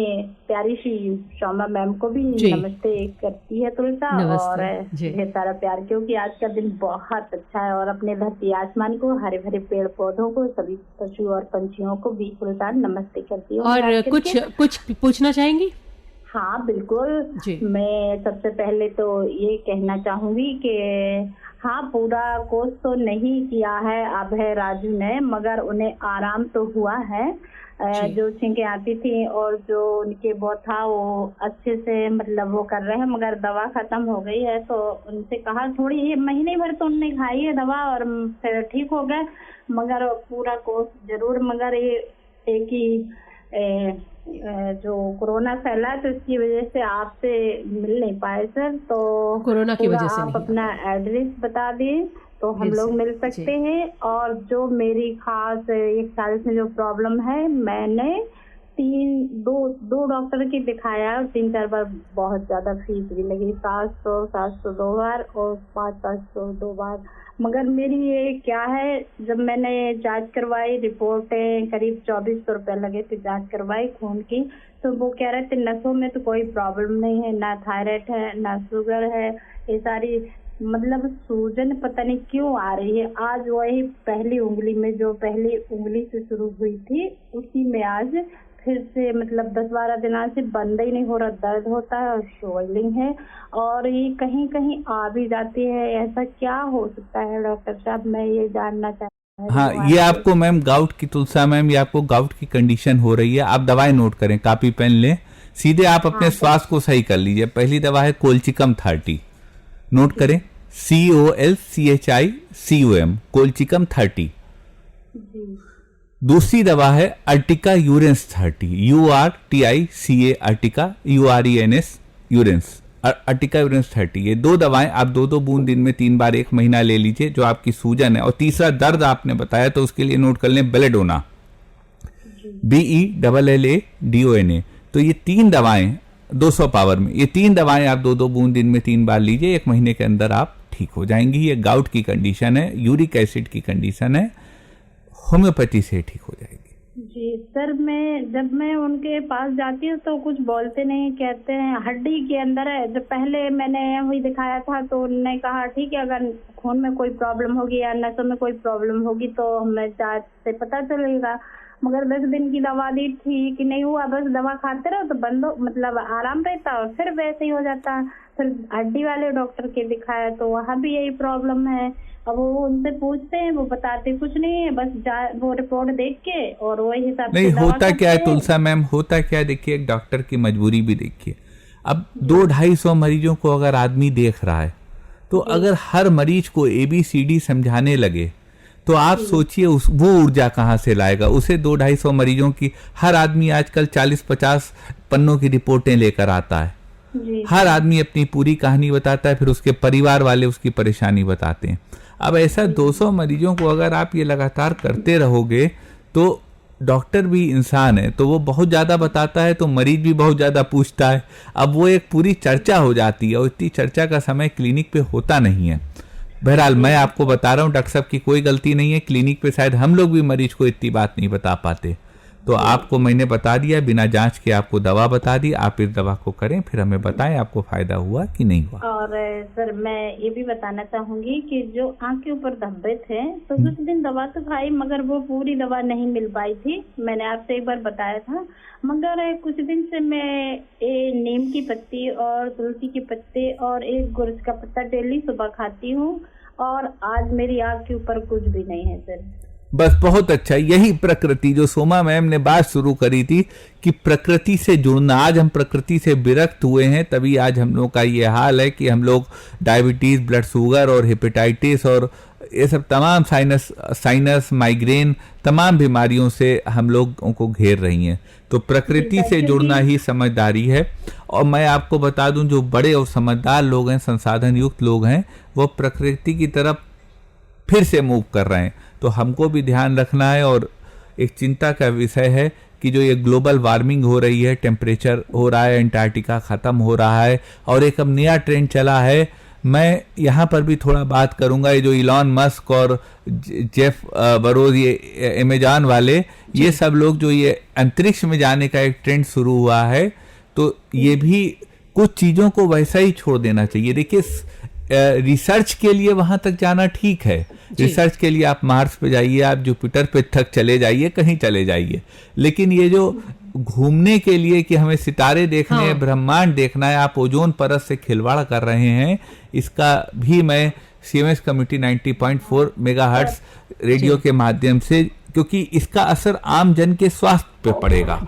प्यारी सी शोमा मैम को भी नमस्ते करती है तुलसा, और ढेर सारा प्यार, क्योंकि आज का दिन बहुत अच्छा है। और अपने धरती आसमान को, हरे भरे पेड़ पौधों को, सभी पशु और पंछियों को भी तुलसा नमस्ते करती है। और कुछ पूछना चाहेंगी? हाँ बिल्कुल जी। मैं सबसे पहले तो ये कहना चाहूंगी कि हाँ पूरा कोर्स तो नहीं किया है अब है राजू ने, मगर उन्हें आराम तो हुआ है। जो छींकें आती थी और जो उनके वो था वो अच्छे से मतलब वो कर रहे हैं, मगर दवा खत्म हो गई है तो उनसे कहा थोड़ी ये महीने भर तो उन्होंने खाई है दवा और फिर ठीक हो गए, मगर पूरा कोर्स जरूर, मगर ये एक ही जो कोरोना फैला तो इसकी वजह से आपसे मिल नहीं पाए सर, तो कोरोना की वजह से आप नहीं। अपना एड्रेस बता दिए तो हम लोग मिल सकते हैं। और जो मेरी खास 1 साल से जो प्रॉब्लम है, मैंने दो डॉक्टर की दिखाया और 3-4 बार बहुत ज्यादा फीस भी लगी, 700 2 बार और 500 2 बार। मगर मेरी ये क्या है, जब मैंने जांच करवाई रिपोर्टें करीब 2400 रुपए लगे थे, जांच करवाई खून की, तो वो कह रहे थे नसों में तो कोई प्रॉब्लम नहीं है, ना थायराइड है ना शुगर है, ये सारी मतलब सूजन पता नहीं क्यों आ रही है। आज वही पहली उंगली में जो पहली उंगली से शुरू हुई थी उसी में आज फिर से मतलब 10-12 दिनों से बंद ही नहीं हो रहा, दर्द होता है और स्वेलिंग है और ये कहीं कहीं आ भी जाती है। ऐसा क्या हो सकता है डॉक्टर साहब, मैं ये जानना चाहती हूँ। हाँ, ये आपको मैम गाउट की, तुलसा मैम ये आपको गाउट की कंडीशन हो रही है। आप दवाएं नोट करें, कॉपी पेन लें, सीधे आप अपने स्वास्थ्य को सही कर लीजिए। पहली दवा है कोलचिकम 30, नोट करें, COLCHICUM, कोलचिकम 30। दूसरी दवा है Ertiga urens 30, URTICA Ertiga URENS urens, Ertiga urens 30। ये 2 दवाएं आप 2-2 बूंद दिन में 3 बार 1 महीना ले लीजिए, जो आपकी सूजन है। और तीसरा दर्द आपने बताया तो उसके लिए नोट कर लें बेलेडोना, BELLADONA। तो ये 3 दवाएं 200 पावर में, ये 3 दवाएं आप 2-2 बूंद दिन में 3 बार लीजिए, 1 महीने के अंदर आप ठीक हो जाएंगी। ये गाउट की कंडीशन है, यूरिक एसिड की कंडीशन है, होम्योपैथी से ठीक हो जाएगी। जी सर, जब मैं उनके पास जाती हूँ तो कुछ बोलते नहीं, कहते हैं हड्डी के अंदर है। जब पहले मैंने वही दिखाया था तो उन्होंने कहा ठीक है, अगर खून में कोई प्रॉब्लम होगी या नसों में कोई प्रॉब्लम होगी तो हमें जांच से पता चलेगा। मगर 10 दिन की दवा दी, ठीक नहीं हुआ, बस दवा खाते रहो तो बंद मतलब आराम रहता और फिर वैसे ही हो जाता। फिर हड्डी वाले डॉक्टर के दिखाया तो वहाँ भी यही प्रॉब्लम है। अब वो उनसे पूछते हैं, वो बताते कुछ नहीं है, बस वो रिपोर्ट देख के और वही हिसाब नहीं होता क्या है तुलसा मैम, होता क्या है, देखिए एक डॉक्टर की मजबूरी भी देखिए। अब 200-250 मरीजों को अगर आदमी देख रहा है तो अगर हर मरीज को ABCD समझाने लगे तो आप सोचिए वो ऊर्जा कहाँ से लाएगा। उसे 200-250 मरीजों की, हर आदमी आजकल 40-50 पन्नों की रिपोर्टें लेकर आता है, हर आदमी अपनी पूरी कहानी बताता है, फिर उसके परिवार वाले उसकी परेशानी बताते हैं। अब ऐसा 200 मरीजों को अगर आप ये लगातार करते रहोगे तो डॉक्टर भी इंसान है, तो वो बहुत ज़्यादा बताता है तो मरीज भी बहुत ज़्यादा पूछता है। अब वो एक पूरी चर्चा हो जाती है और इतनी चर्चा का समय क्लिनिक पे होता नहीं है। बहरहाल मैं आपको बता रहा हूँ डॉक्टर साहब की कोई गलती नहीं है, क्लिनिक पे शायद हम लोग भी मरीज को इतनी बात नहीं बता पाते। तो आपको मैंने बता दिया, बिना जांच के आपको दवा बता दी, आप इस दवा को करें, फिर हमें बताएं आपको फायदा हुआ कि नहीं हुआ। और सर मैं ये भी बताना चाहूंगी कि जो आँख के ऊपर धब्बे थे तो कुछ दिन दवा तो खाई, मगर वो पूरी दवा नहीं मिल पाई थी, मैंने आपसे एक बार बताया था। मगर कुछ दिन से मैं नीम की पत्ती और तुलसी के पत्ते और एक गुर्ज का पत्ता डेली सुबह खाती हूँ और आज मेरी आँख के ऊपर कुछ भी नहीं है सर। बस बहुत अच्छा, यही प्रकृति जो सोमा मैम ने बात शुरू करी थी कि प्रकृति से जुड़ना, आज हम प्रकृति से विरक्त हुए हैं, तभी आज हम लोग का ये हाल है कि हम लोग डायबिटीज, ब्लड शुगर और हेपेटाइटिस और ये सब तमाम साइनस माइग्रेन तमाम बीमारियों से हम लोगों को घेर रही हैं। तो प्रकृति से जुड़ना ही समझदारी है। और मैं आपको बता दूं जो बड़े और समझदार लोग हैं, संसाधन युक्त लोग हैं, वो प्रकृति की तरफ फिर से मूव कर रहे हैं। तो हमको भी ध्यान रखना है। और एक चिंता का विषय है कि जो ये ग्लोबल वार्मिंग हो रही है, टेम्परेचर हो रहा है, अंटार्कटिका ख़त्म हो रहा है और एक अब नया ट्रेंड चला है, मैं यहाँ पर भी थोड़ा बात करूँगा। ये जो इलॉन मस्क और जेफ बरोज, ये अमेजॉन वाले, ये सब लोग जो ये अंतरिक्ष में जाने का एक ट्रेंड शुरू हुआ है, तो ये भी कुछ चीज़ों को वैसा ही छोड़ देना चाहिए। देखिए रिसर्च के लिए वहां तक जाना ठीक है, रिसर्च के लिए आप मार्स पे जाइए, आप जुपिटर पे तक चले जाइए, कहीं चले जाइए, लेकिन ये जो घूमने के लिए कि हमें सितारे देखने हैं, ब्रह्मांड देखना है, आप ओजोन परत से खिलवाड़ कर रहे हैं, इसका भी मैं सीएमएस कम्युनिटी 90.4 मेगाहर्ट्ज रेडियो के माध्यम से, क्योंकि इसका असर आम जन के स्वास्थ्य पे पड़ेगा,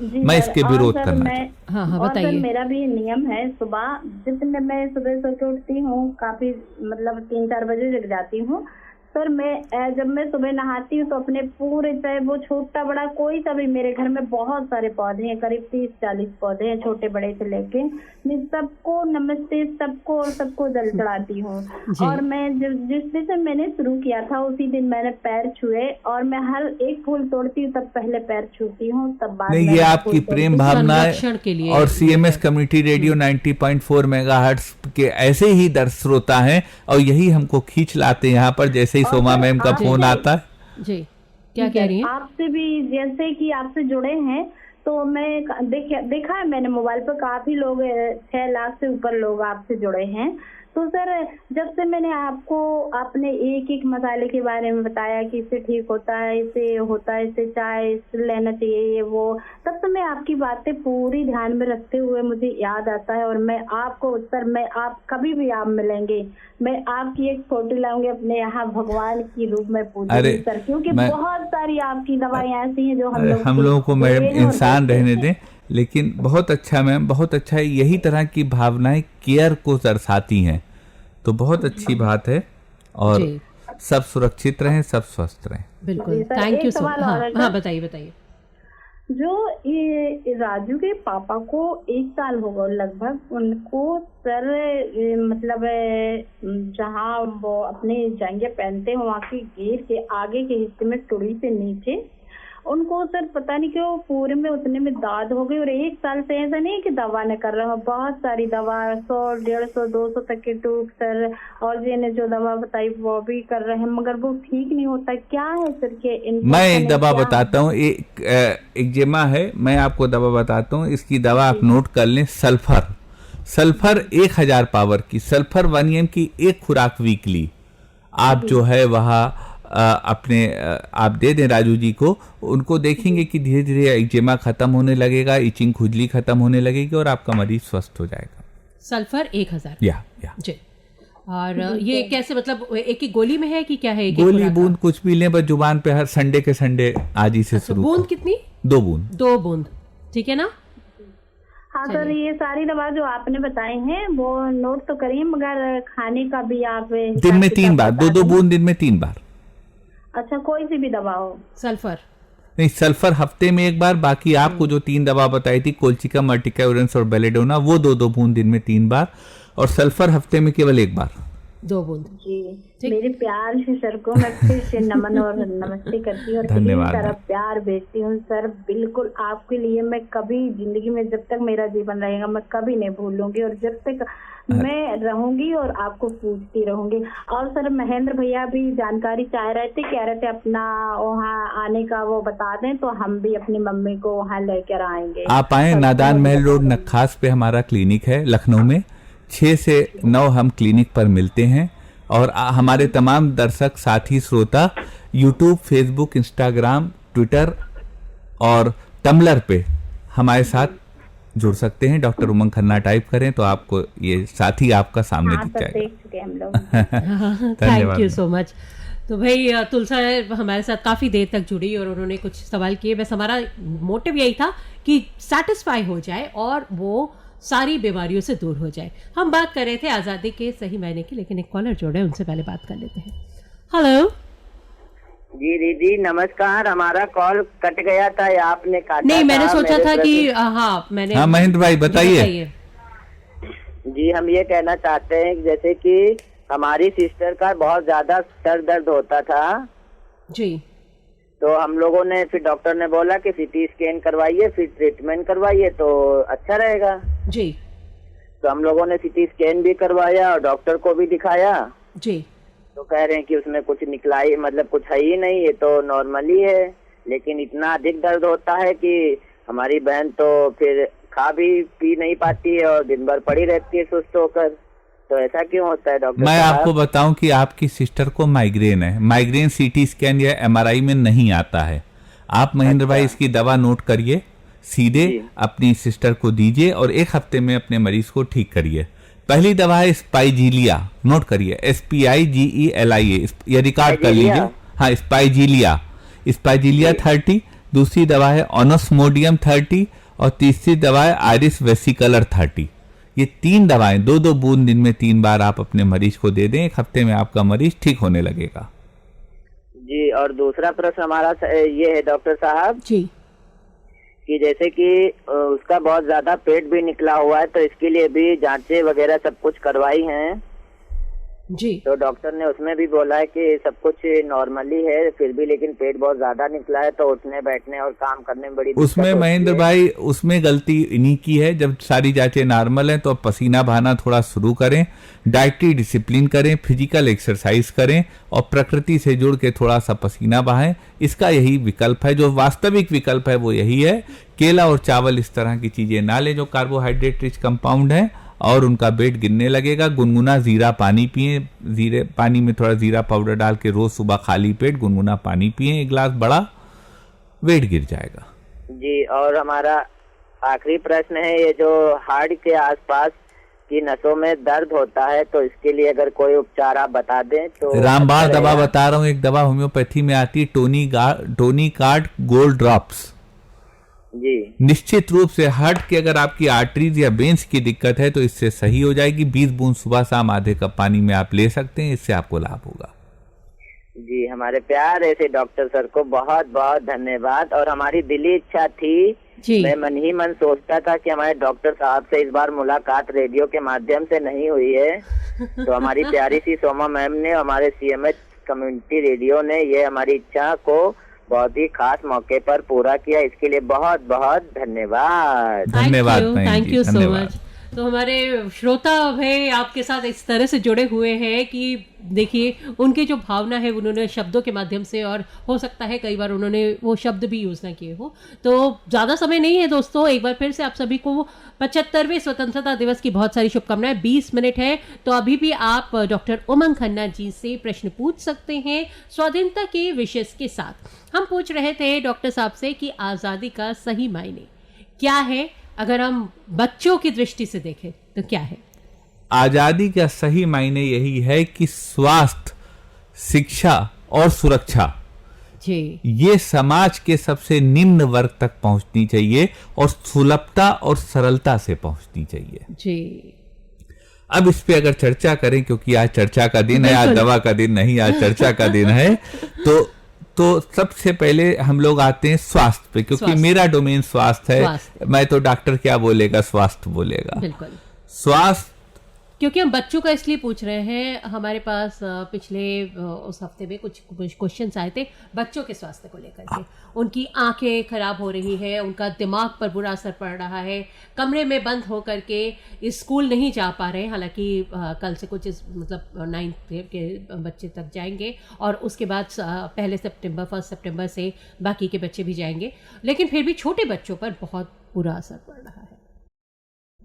मैं इसके विरोध करना हाँ, बताइए। मेरा भी नियम है, सुबह जितने मैं सुबह सो के उठती हूँ, काफी मतलब 3-4 बजे जग जाती हूँ सर। मैं जब मैं सुबह नहाती हूँ तो अपने पूरे, चाहे वो छोटा बड़ा कोई सा भी, मेरे घर में बहुत सारे पौधे हैं, करीब 30-40 पौधे हैं, छोटे बड़े से लेके, मैं सबको नमस्ते सबको और सबको जल चढ़ाती हूँ। और मैं जिस दिन से मैंने शुरू किया था उसी दिन मैंने पैर छुए, और मैं हर एक फूल तोड़ती हूँ तब पहले पैर छूती हूँ, तब बाद में। ये आपकी प्रेम भावना है, और सीएमएस कम्युनिटी रेडियो 90.4 मेगाहर्ट्ज के ऐसे ही दर्शक श्रोता हैं, और यही हमको खींच लाते हैं यहाँ पर, जैसे ही सोमा मैम का फोन आता है। जी, क्या कह रही हैं? आपसे भी जैसे कि आपसे जुड़े हैं, तो मैं देखा है मैंने मोबाइल पर, काफी लोग 6 लाख से ऊपर लोग आपसे जुड़े हैं। तो सर, जब से मैंने आपको अपने एक एक मसाले के बारे में बताया कि इससे ठीक होता है, इससे होता है, इससे चाय लेना चाहिए, ये वो, तब से मैं आपकी बातें पूरी ध्यान में रखते हुए मुझे याद आता है। और मैं आपको सर, मैं आप कभी भी आप मिलेंगे, मैं आपकी एक फोटो लाऊंगी अपने यहाँ भगवान की रूप में पूजूंगी सर, क्योंकि बहुत सारी आपकी दवाइयाँ ऐसी हैं जो हम लोगों को मैम इंसान रहने दें। लेकिन बहुत अच्छा मैम, बहुत अच्छा है, यही तरह की भावनाएं केयर को दर्शाती हैं, तो बहुत अच्छी बात है। और सब सुरक्षित रहें, सब स्वस्थ रहें। बिल्कुल, थैंक यू सो मच। हाँ, बताइए। जो ये राजू के पापा को 1 साल होगा लगभग, उनको सर मतलब जहाँ वो अपने जांघे पहनते हैं वहाँ की घेर के आगे के हिस्से में टुड़ी से नीचे उनको सर पता नहीं क्यों पूरे में उतने में दाद हो गई। और 1 साल से ऐसा नहीं कि दवा न कर रहा हूँ, बहुत सारी दवा 100, 150, 200 तक के ट्यूब सर, और जिन्हें जो दवा बताई वो भी कर रहे हैं, मगर वो ठीक नहीं होता। क्या है सर के मैं एक दवा बताता हूँ, एक जेमा है, मैं आपको दवा बताता हूँ, इसकी दवा आप नोट कर लें। सल्फर 1000 पावर की, सल्फर 1 mg की एक खुराक वीकली आप जो है वहाँ अपने आप दे दें राजू जी को। उनको देखेंगे कि धीरे धीरे एक्जिमा खत्म होने लगेगा, इचिंग खुजली खत्म होने लगेगी और आपका मरीज स्वस्थ हो जाएगा। सल्फर 1000 या जी। और ये कैसे, मतलब एक ही गोली में है कि क्या है? गोली बूंद कुछ भी लें, बस जुबान पे हर संडे के संडे आज ही से शुरू। बूंद कितनी? 2 बूंद। 2 बूंद, ठीक है ना? हाँ सर, ये सारी दवा जो आपने बताई हैं वो नोट तो करिए, मगर खाने का भी आप दिन में 3 बार, 2 बूंद दिन में 3 बार। अच्छा, कोई सी भी दवा हो? सल्फर नहीं, सल्फर हफ्ते में 1 बार, बाकी आपको जो 3 दवा बताई थी, कोल्चिका, मर्टिकाउरेंस और बेलेडोना, वो 2 बूंद दिन में 3 बार, और सल्फर हफ्ते में केवल 1 बार, 2 बूंद। जी, मेरे प्यार से सर को मैं फिर से नमन और नमस्ते करती हूँ और धन्यवाद तरह प्यार भेजती हूँ सर। बिल्कुल आपके लिए मैं कभी जिंदगी में, जब तक मेरा जीवन रहेगा, मैं कभी नहीं भूलूंगी, और जब तक मैं रहूंगी और आपको पूछती रहूंगी। और सर, महेंद्र भैया भी जानकारी चाह रहे थे, कह रहे थे अपना वहाँ आने का वो बता दें, तो हम भी अपनी मम्मी को वहाँ लेकर आएंगे। आप आए, नादान महल रोड नखास पे हमारा क्लिनिक है लखनऊ में, 6 से 9 हम क्लिनिक पर मिलते हैं। और हमारे तमाम दर्शक साथी श्रोता यूट्यूब, फेसबुक, इंस्टाग्राम, ट्विटर और टम्बलर पे हमारे साथ जुड़ सकते हैं। डॉक्टर उमंग खन्ना टाइप करें तो आपको ये साथी आपका सामने दिख जाएगा। Thank you so much. तो भाई तुलसा हमारे साथ काफ़ी देर तक जुड़ी और उन्होंने कुछ सवाल किए। बस हमारा मोटिव यही था कि सेटिस्फाई हो जाए और वो सारी बीमारियों से दूर हो जाए। हम बात कर रहे थे आज़ादी के सही मायने की, लेकिन एक कॉलर जोड़े, उनसे पहले बात कर लेते हैं। हेलो जी दीदी नमस्कार, हमारा कॉल कट गया था या आपने काटा? नहीं, मैंने सोचा था कि मैंने। हाँ महेंद्र भाई बताइए। जी, हम ये कहना चाहते हैं जैसे कि हमारी सिस्टर का बहुत ज्यादा सर दर्द होता था जी, तो हम लोगों ने, फिर डॉक्टर ने बोला कि सीटी स्कैन करवाइए, फिर ट्रीटमेंट करवाइए तो अच्छा रहेगा जी। तो हम लोगों ने सीटी स्कैन भी करवाया और डॉक्टर को भी दिखाया जी। तो कह रहे हैं कि उसमें कुछ निकला ही, मतलब कुछ है ही नहीं, ये तो नॉर्मली है। लेकिन इतना अधिक दर्द होता है कि हमारी बहन तो फिर खा भी पी नहीं पाती है और दिन भर पड़ी रहती है सुस्त होकर। तो ऐसा क्यों होता है डॉक्टर? मैं आपको बताऊं कि आपकी सिस्टर को माइग्रेन है। माइग्रेन सीटी स्कैन या एमआरआई में नहीं आता है। आप महेंद्र भाई इसकी दवा नोट करिए, सीधे अपनी सिस्टर को दीजिए और 1 हफ्ते में अपने मरीज को ठीक करिए। पहली दवा है स्पाइजीलिया, नोट करिए, SPIGELIA, ये रिकॉर्ड कर लीजिए। हाँ, स्पाइजीलिया 30। दूसरी दवा है ऑनोस्मोडियम 30 और तीसरी दवा है आयरिस वेसिकलर 30। ये 3 दवाएं 2-2 बूंद दिन में 3 बार आप अपने मरीज को दे दें, 1 हफ्ते में आपका मरीज ठीक होने लगेगा। जी, और दूसरा प्रश्न हमारा ये है डॉक्टर साहब जी कि जैसे कि उसका बहुत ज्यादा पेट भी निकला हुआ है, तो इसके लिए भी जांचें वगैरह सब कुछ करवाई हैं जी। तो डॉक्टर ने उसमें भी बोला है कि सब कुछ नॉर्मली है, फिर भी लेकिन पेट बहुत ज्यादा निकला है, तो उठने बैठने और काम करने में बड़ी दिक्कत उसमें महेंद्र भाई, उसमें गलती इन्हीं की है। जब सारी जांचें नॉर्मल हैं तो अब पसीना बहाना थोड़ा शुरू करें, डाइटरी डिसिप्लिन करें, फिजिकल एक्सरसाइज करें और प्रकृति से जुड़ के थोड़ा सा पसीना बहाएं। इसका यही विकल्प है, जो वास्तविक विकल्प है वो यही है। केला और चावल इस तरह की चीजें ना लें जो कार्बोहाइड्रेट रिच कंपाउंड है और उनका वेट गिरने लगेगा। गुनगुना जीरा पानी पिए, जीरे पानी में थोड़ा जीरा पाउडर डाल के रोज सुबह खाली पेट गुनगुना पानी पिए 1 गिलास बड़ा, वेट गिर जाएगा। जी, और हमारा आखिरी प्रश्न है, ये जो हार्ट के आसपास की नसों में दर्द होता है, तो इसके लिए अगर कोई उपचार आप बता दें तो। रामबाण दवा बता रहा हूँ, एक दवा होम्योपैथी में आती है, टोनिकार्ड गोल्ड ड्रॉप्स। जी, निश्चित रूप से हार्ट की अगर आपकी आर्टरीज या वेन्स की दिक्कत है तो इससे सही हो जाएगी। 20 बूंद सुबह शाम आधे कप पानी में आप ले सकते हैं, इससे आपको लाभ होगा। जी, हमारे प्यारे से डॉक्टर सर को बहुत बहुत धन्यवाद। और हमारी दिली इच्छा थी, मैं मन ही मन सोचता था कि हमारे डॉक्टर साहब से इस बार मुलाकात रेडियो के माध्यम से नहीं हुई है, तो हमारी प्यारी सी सोमा मैम ने, हमारे CMH कम्युनिटी रेडियो ने ये हमारी इच्छा को बहुत ही खास मौके पर पूरा किया। इसके लिए बहुत बहुत धन्यवाद। धन्यवाद, थैंक यू सो मच। तो हमारे श्रोता भाई आपके साथ इस तरह से जुड़े हुए हैं कि देखिए उनकी जो भावना है उन्होंने शब्दों के माध्यम से, और हो सकता है कई बार उन्होंने वो शब्द भी यूज ना किए हो। तो ज़्यादा समय नहीं है दोस्तों, एक बार फिर से आप सभी को 75वें स्वतंत्रता दिवस की बहुत सारी शुभकामनाएं। 20 मिनट है तो अभी भी आप डॉक्टर उमंग खन्ना जी से प्रश्न पूछ सकते हैं स्वाधीनता के विषय के साथ। हम पूछ रहे थे डॉक्टर साहब से कि आज़ादी का सही मायने क्या है, अगर हम बच्चों की दृष्टि से देखें तो क्या है? आजादी का सही मायने यही है कि स्वास्थ्य, शिक्षा और सुरक्षा जी ये समाज के सबसे निम्न वर्ग तक पहुंचनी चाहिए और सुलभता और सरलता से पहुंचनी चाहिए जी। अब इस पे अगर चर्चा करें, क्योंकि आज चर्चा का दिन है, आज दवा का दिन नहीं, आज चर्चा का दिन है, तो सबसे पहले हम लोग आते हैं स्वास्थ्य पे, क्योंकि मेरा डोमेन स्वास्थ्य है। मैं तो डॉक्टर क्या बोलेगा, स्वास्थ्य बोलेगा। बिल्कुल, स्वास्थ्य, क्योंकि हम बच्चों का इसलिए पूछ रहे हैं। हमारे पास पिछले उस हफ्ते में कुछ क्वेश्चंस आए थे बच्चों के स्वास्थ्य को लेकर के। उनकी आंखें खराब हो रही है, उनका दिमाग पर बुरा असर पड़ रहा है, कमरे में बंद होकर के स्कूल नहीं जा पा रहे। हालांकि कल से कुछ मतलब 9th ग्रेड के बच्चे तक जाएंगे और उसके बाद 1 सितंबर से बाकी के बच्चे भी जाएंगे, लेकिन फिर भी छोटे बच्चों पर बहुत बुरा असर पड़ रहा है।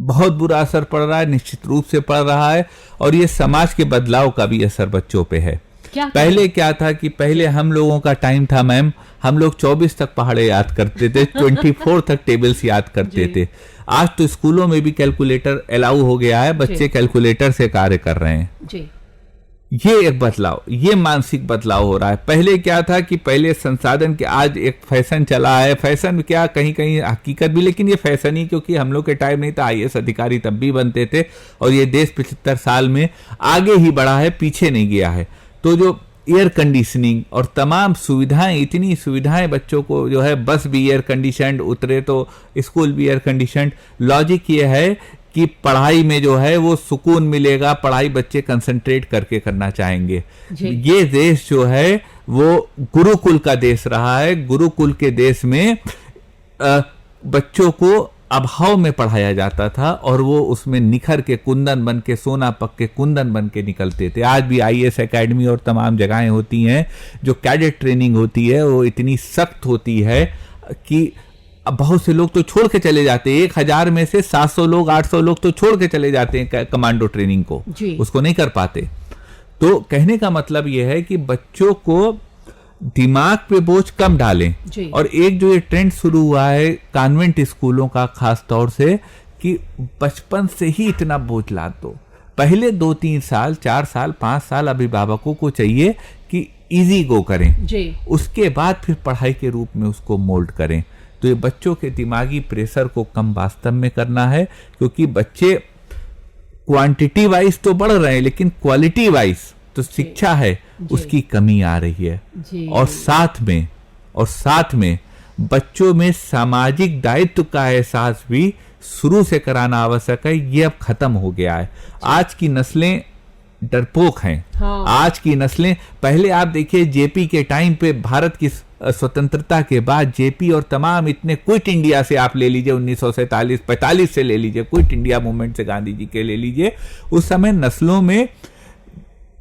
बहुत बुरा असर पड़ रहा है, निश्चित रूप से पड़ रहा है। और ये समाज के बदलाव का भी असर बच्चों पे है। पहले क्या था कि पहले हम लोगों का टाइम था मैम, हम लोग 24 तक पहाड़े याद करते थे, 24 तक टेबल्स याद करते थे। आज तो स्कूलों में भी कैलकुलेटर अलाउ हो गया है, बच्चे कैलकुलेटर से कार्य कर रहे हैं जी। ये एक बदलाव, ये मानसिक बदलाव हो रहा है। पहले क्या था कि पहले संसाधन के, आज एक फैशन चला है, फैशन क्या कहीं कहीं हकीकत भी, लेकिन ये फैशन ही, क्योंकि हम लोग के टाइम नहीं था। IAS अधिकारी तब भी बनते थे और ये देश 75 साल में आगे ही बढ़ा है, पीछे नहीं गया है। तो जो एयर कंडीशनिंग और तमाम सुविधाएं, इतनी सुविधाएं बच्चों को जो है, बस भी एयर कंडीशनड, उतरे तो स्कूल भी एयर कंडीशनड। लॉजिक ये है कि पढ़ाई में जो है वो सुकून मिलेगा, पढ़ाई बच्चे कंसंट्रेट करके करना चाहेंगे। ये देश जो है वो गुरुकुल का देश रहा है। गुरुकुल के देश में बच्चों को अभाव में पढ़ाया जाता था और वो उसमें निखर के कुंदन बन के, सोना पक के कुंदन बन के निकलते थे। आज भी IAS एकेडमी और तमाम जगहें होती हैं, जो कैडेट ट्रेनिंग होती है वो इतनी सख्त होती है कि अब बहुत से लोग तो छोड़ के चले जाते हैं। 1000 में से 700 लोग, 800 लोग तो छोड़ के चले जाते हैं कमांडो ट्रेनिंग को, उसको नहीं कर पाते। तो कहने का मतलब यह है कि बच्चों को दिमाग पे बोझ कम डालें। और एक जो ये ट्रेंड शुरू हुआ है कॉन्वेंट स्कूलों का खास तौर से कि बचपन से ही इतना बोझ ला दो, पहले 2-3 साल 4 साल 5 साल अभिभावकों को चाहिए कि इजी गो करें जी। उसके बाद फिर पढ़ाई के रूप में उसको मोल्ड करें। तो ये बच्चों के दिमागी प्रेशर को कम वास्तव में करना है, क्योंकि बच्चे क्वांटिटी वाइज तो बढ़ रहे हैं लेकिन क्वालिटी वाइज तो शिक्षा है उसकी कमी आ रही है। और साथ में बच्चों में सामाजिक दायित्व का एहसास भी शुरू से कराना आवश्यक है। ये अब खत्म हो गया है। आज की नस्लें डरपोक हैं। हाँ। आज की नस्लें, पहले आप देखिए जेपी के टाइम पे, भारत की स्वतंत्रता के बाद जेपी और तमाम इतने, क्विट इंडिया से आप ले लीजिए 1947-45 से ले लीजिए, क्विट इंडिया मूवमेंट से गांधी जी के ले लीजिए, उस समय नस्लों में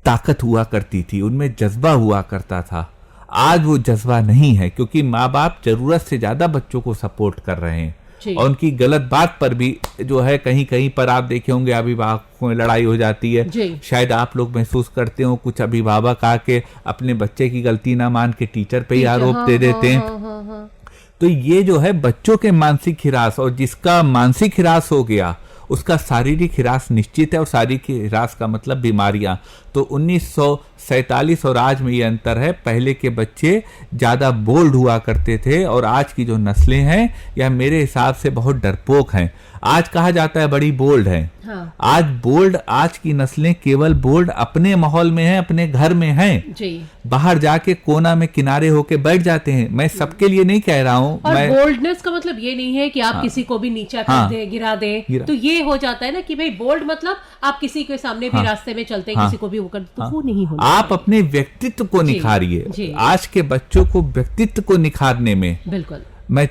ताकत हुआ करती थी, उनमें जज्बा हुआ करता था। आज वो जज्बा नहीं है, क्योंकि माँ बाप जरूरत से ज्यादा बच्चों को सपोर्ट कर रहे हैं और उनकी गलत बात पर भी जो है कहीं कहीं पर आप देखे होंगे अभिभावकों में लड़ाई हो जाती है। शायद आप लोग महसूस करते हो, कुछ अभिभावक आके अपने बच्चे की गलती ना मान के टीचर पे ही आरोप दे देते हैं। तो ये जो है बच्चों के मानसिक हिरास, और जिसका मानसिक हिरास हो गया उसका शारीरिक हिरास निश्चित है, और शारीरिक हिरास का मतलब बीमारियां। तो 1947 और आज में ये अंतर है। पहले के बच्चे ज्यादा बोल्ड हुआ करते थे और आज की जो नस्लें हैं यह मेरे हिसाब से बहुत डरपोक हैं। आज कहा जाता है बड़ी बोल्ड है। हाँ। आज की नस्लें केवल बोल्ड अपने माहौल में है, अपने घर में हैं। जी। बाहर जाके कोना में किनारे होके बैठ जाते हैं। मैं सबके लिए नहीं कह रहा हूँ। और बोल्डनेस का मतलब ये नहीं है कि आप किसी को भी नीचा कर दे, गिरा दे। तो ये हो जाता है ना कि भाई बोल्ड मतलब आप किसी के सामने भी रास्ते में चलते किसी को भी वो कर, तो वो नहीं होना। आप अपने व्यक्तित्व को निखारिए। आज के बच्चों को व्यक्तित्व को निखारने में बिल्कुल मैं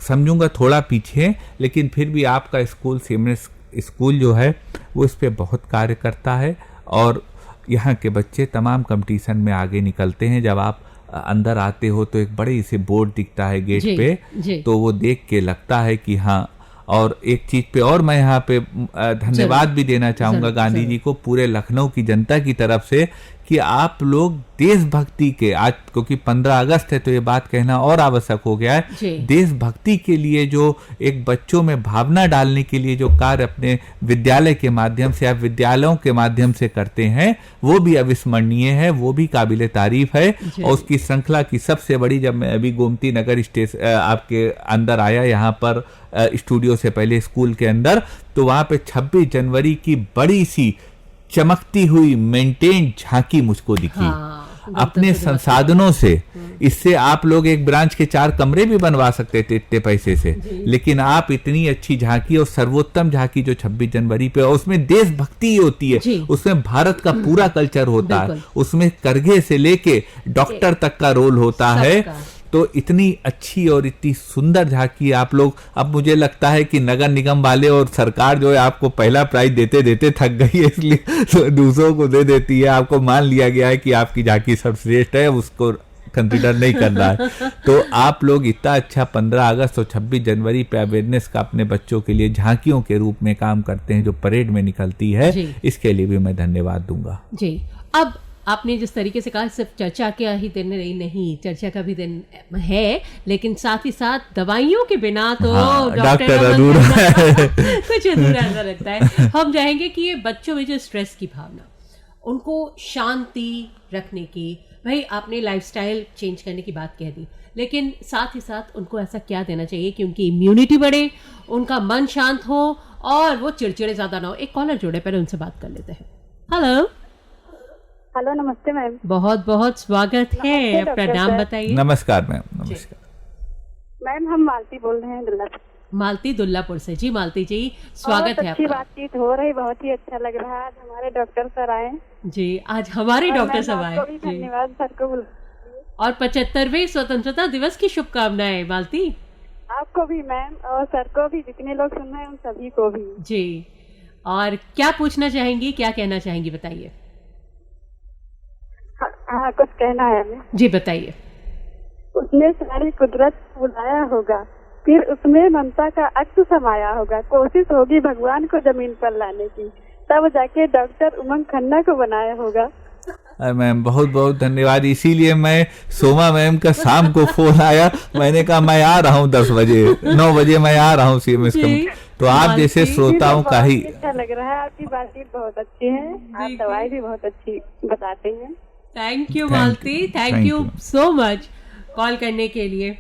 समझूंगा थोड़ा पीछे, लेकिन फिर भी आपका स्कूल सीएमएस स्कूल जो है वो इस पे बहुत कार्य करता है और यहाँ के बच्चे तमाम कंपटीशन में आगे निकलते हैं। जब आप अंदर आते हो तो एक बड़े से बोर्ड दिखता है गेट पे, तो वो देख के लगता है कि हाँ। और एक चीज पे और मैं यहाँ पे धन्यवाद भी देना चाहूंगा गांधी जी को, पूरे लखनऊ की जनता की तरफ से, कि आप लोग देशभक्ति के, आज क्योंकि 15 अगस्त है तो ये बात कहना और आवश्यक हो गया है, देशभक्ति के लिए जो एक बच्चों में भावना डालने के लिए जो कार्य अपने विद्यालय के माध्यम से या विद्यालयों के माध्यम से करते हैं वो भी अविस्मरणीय है, वो भी काबिले तारीफ है। और उसकी श्रृंखला की सबसे बड़ी, जब मैं अभी गोमती नगर स्टेशन आपके अंदर आया यहाँ पर स्टूडियो से पहले स्कूल के अंदर, तो वहां पे 26 जनवरी की बड़ी सी चमकती हुई मेंटेन झांकी मुझको दिखी। अपने संसाधनों से। इससे आप लोग एक ब्रांच के 4 कमरे भी बनवा सकते थे इतने पैसे से, लेकिन आप इतनी अच्छी झांकी और सर्वोत्तम झांकी जो 26 जनवरी पे, उसमें देशभक्ति होती है, उसमें भारत का पूरा कल्चर होता है, उसमें करघे से लेके डॉक्टर तक का रोल होता है। तो इतनी अच्छी और इतनी सुंदर झांकी आप लोग, अब मुझे लगता है कि नगर निगम वाले और सरकार जो है आपको पहला प्राइज देते देते थक गई है, इसलिए दूसरों को दे देती है। आपको मान लिया गया है कि आपकी झांकी सर्वश्रेष्ठ है, उसको कंसिडर नहीं करना है। तो आप लोग इतना अच्छा 15 अगस्त और 26 जनवरी पे अवेयरनेस का अपने बच्चों के लिए झांकियों के रूप में काम करते हैं जो परेड में निकलती है, इसके लिए भी मैं धन्यवाद दूंगा जी। अब आपने जिस तरीके से कहा सिर्फ चर्चा का ही दिन नहीं, चर्चा का भी दिन है, लेकिन साथ ही साथ दवाइयों के बिना तो डॉक्टर अधूरा कुछ अधूरा ऐसा लगता है। हम चाहेंगे कि ये बच्चों में जो स्ट्रेस की भावना, उनको शांति रखने की, भाई आपने लाइफस्टाइल चेंज करने की बात कह दी, लेकिन साथ ही साथ उनको ऐसा क्या देना चाहिए कि उनकी इम्यूनिटी बढ़े, उनका मन शांत हो और वो चिड़चिड़े ज्यादा ना हो। एक कॉलर जोड़े, पहले उनसे बात कर लेते हैं। हेलो हेलो, नमस्ते मैम। बहुत बहुत स्वागत है, अपना नाम बताइए। नमस्कार मैम। नमस्कार मैम, हम मालती बोल रहे हैं दुल्लापुर। मालती दुल्लापुर से। जी मालती जी, स्वागत है। अच्छी बातचीत हो रही, बहुत ही अच्छा लग रहा है। आज हमारे डॉक्टर सर आए जी, आज हमारे डॉक्टर साहब आए। धन्यवाद सर को। और 75वें स्वतंत्रता दिवस की शुभकामनाएं मालती। आपको भी मैम, और सर को भी, जितने लोग सुन रहे हैं उन सभी को भी जी। और क्या पूछना चाहेंगी, क्या कहना चाहेंगी, बताइए। हाँ, कुछ कहना है हमें। जी बताइए। उसने सारी कुदरत बुलाया होगा, फिर उसमें ममता का अक्स समाया होगा। कोशिश होगी भगवान को जमीन पर लाने की, तब जाके डॉक्टर उमंग खन्ना को बनाया होगा। मैम बहुत बहुत धन्यवाद। इसीलिए मैं सोमा मैम का शाम को फोन आया, मैंने कहा मैं आ रहा हूँ 10 बजे 9 बजे मैं आ रहा हूँ CMS का। तो आप जैसे श्रोताओं का ही अच्छा लग रहा है, आपकी बातचीत बहुत अच्छी है, आप दवाई भी बहुत अच्छी बताते हैं। Thank you Malti, thank you so much call करने के लिए।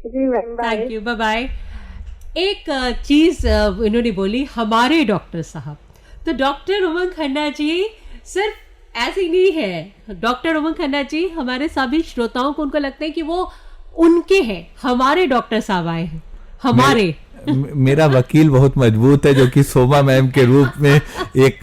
जी ma'am, thank you, bye bye. एक चीज इन्होंने बोली हमारे डॉक्टर साहब, तो डॉक्टर उमंग खन्ना जी सिर्फ ऐसे ही नहीं है। डॉक्टर उमंग खन्ना जी हमारे सभी श्रोताओं को उनको लगता है कि वो उनके हैं, हमारे डॉक्टर साहब आए हैं हमारे। मेरा वकील बहुत मजबूत है, जो कि सोमा मैम के रूप में, एक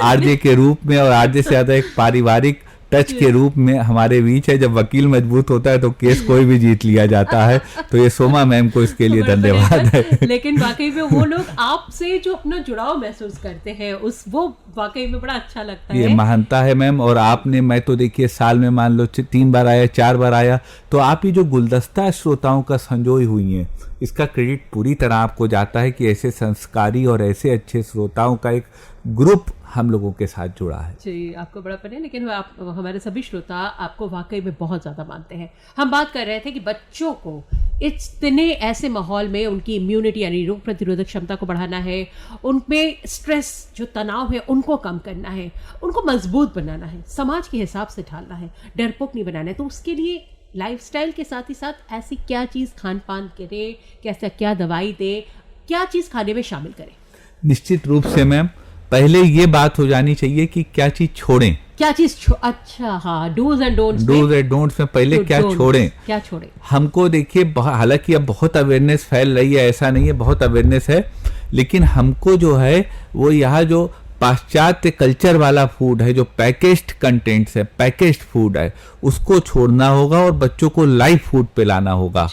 आरजे के रूप में और आरजे से ज्यादा एक पारिवारिक टच के रूप में हमारे बीच है। जब वकील मजबूत होता है तो केस कोई भी जीत लिया जाता है। तो ये सोमा मैम को इसके लिए धन्यवाद है। लेकिन वाकई में वो लोग आपसे जो अपना जुड़ाव महसूस करते हैं उस वो वाकई में बड़ा अच्छा लगता है। ये महानता है मैम। और आपने, मैं तो देखिए साल में मान लो 3 बार आया 4 बार आया, तो आप ये जो गुलदस्ता श्रोताओं का संजोई हुई है, इसका क्रेडिट पूरी तरह आपको जाता है कि ऐसे संस्कारी और ऐसे अच्छे श्रोताओं का एक ग्रुप हम लोगों के साथ जुड़ा है। जी, आपको बड़ा पता है, लेकिन आप हमारे सभी श्रोता आपको वाकई में बहुत ज़्यादा मानते हैं। हम बात कर रहे थे कि बच्चों को इतने ऐसे माहौल में उनकी इम्यूनिटी यानी रोग प्रतिरोधक क्षमता को बढ़ाना है, उनमें स्ट्रेस जो तनाव है उनको कम करना है, उनको मजबूत बनाना है, समाज के हिसाब से ढालना है, डरपोक नहीं बनाना है। तो उसके लिए लाइफस्टाइल के साथ ही साथ ऐसी क्या चीज़ खान पान करे, कैसा क्या दवाई दे, क्या चीज़ खाने में शामिल करें? निश्चित रूप से मैम पहले ये बात हो जानी चाहिए कि क्या चीज छोड़ें, क्या चीज अच्छा, हाँ, डूज एंड डोंट्स में पहले क्या छोड़ें, क्या छोड़ें। हमको देखिए, हालांकि अब बहुत अवेयरनेस फैल रही है, ऐसा नहीं है, बहुत अवेयरनेस है, लेकिन हमको जो है वो यहाँ जो पाश्चात्य कल्चर वाला फूड है, जो पैकेज्ड कंटेंट्स है, पैकेज्ड फूड है, उसको छोड़ना होगा और बच्चों को लाइव फूड पे लाना होगा।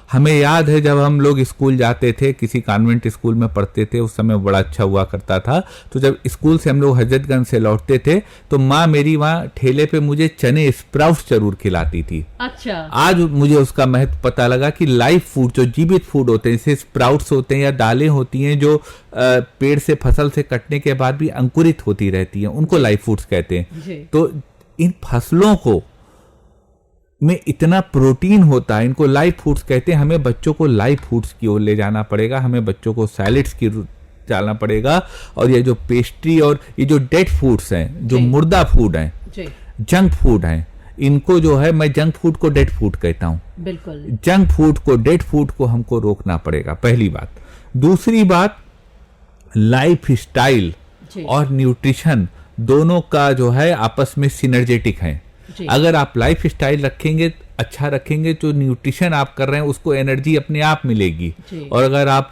हमें याद है जब हम लोग स्कूल जाते थे, किसी कॉन्वेंट स्कूल में पढ़ते थे, उस समय बड़ा अच्छा हुआ करता था। तो जब स्कूल से हम लोग हजरतगंज से लौटते थे तो माँ मेरी वहाँ ठेले पे मुझे चने स्प्राउट्स जरूर खिलाती थी। अच्छा। आज मुझे उसका महत्व पता लगा कि लाइव फूड, जो जीवित फूड होते हैं, जैसे स्प्राउट्स होते हैं या दालें होती हैं जो पेड़ से, फसल से कटने के बाद भी अंकुरित होती रहती हैं, उनको लाइव फूड्स कहते हैं। तो इन फसलों को में इतना प्रोटीन होता है, इनको लाइव फूड्स कहते हैं। हमें बच्चों को लाइव फूड्स की ओर ले जाना पड़ेगा, हमें बच्चों को सैलेड्स की डालना पड़ेगा। और ये जो पेस्ट्री और ये जो डेड फूड्स हैं, जो मुर्दा फूड हैं, जंक फूड हैं, इनको जो है, मैं जंक फूड को डेड फूड कहता हूँ। बिल्कुल, जंक फूड को, डेड फूड को हमको रोकना पड़ेगा, पहली बात। दूसरी बात, लाइफ स्टाइल और न्यूट्रिशन दोनों का जो है आपस में सिनर्जेटिक है। अगर आप लाइफ स्टाइल रखेंगे, अच्छा रखेंगे, तो न्यूट्रिशन आप कर रहे हैं उसको एनर्जी अपने आप मिलेगी। और अगर आप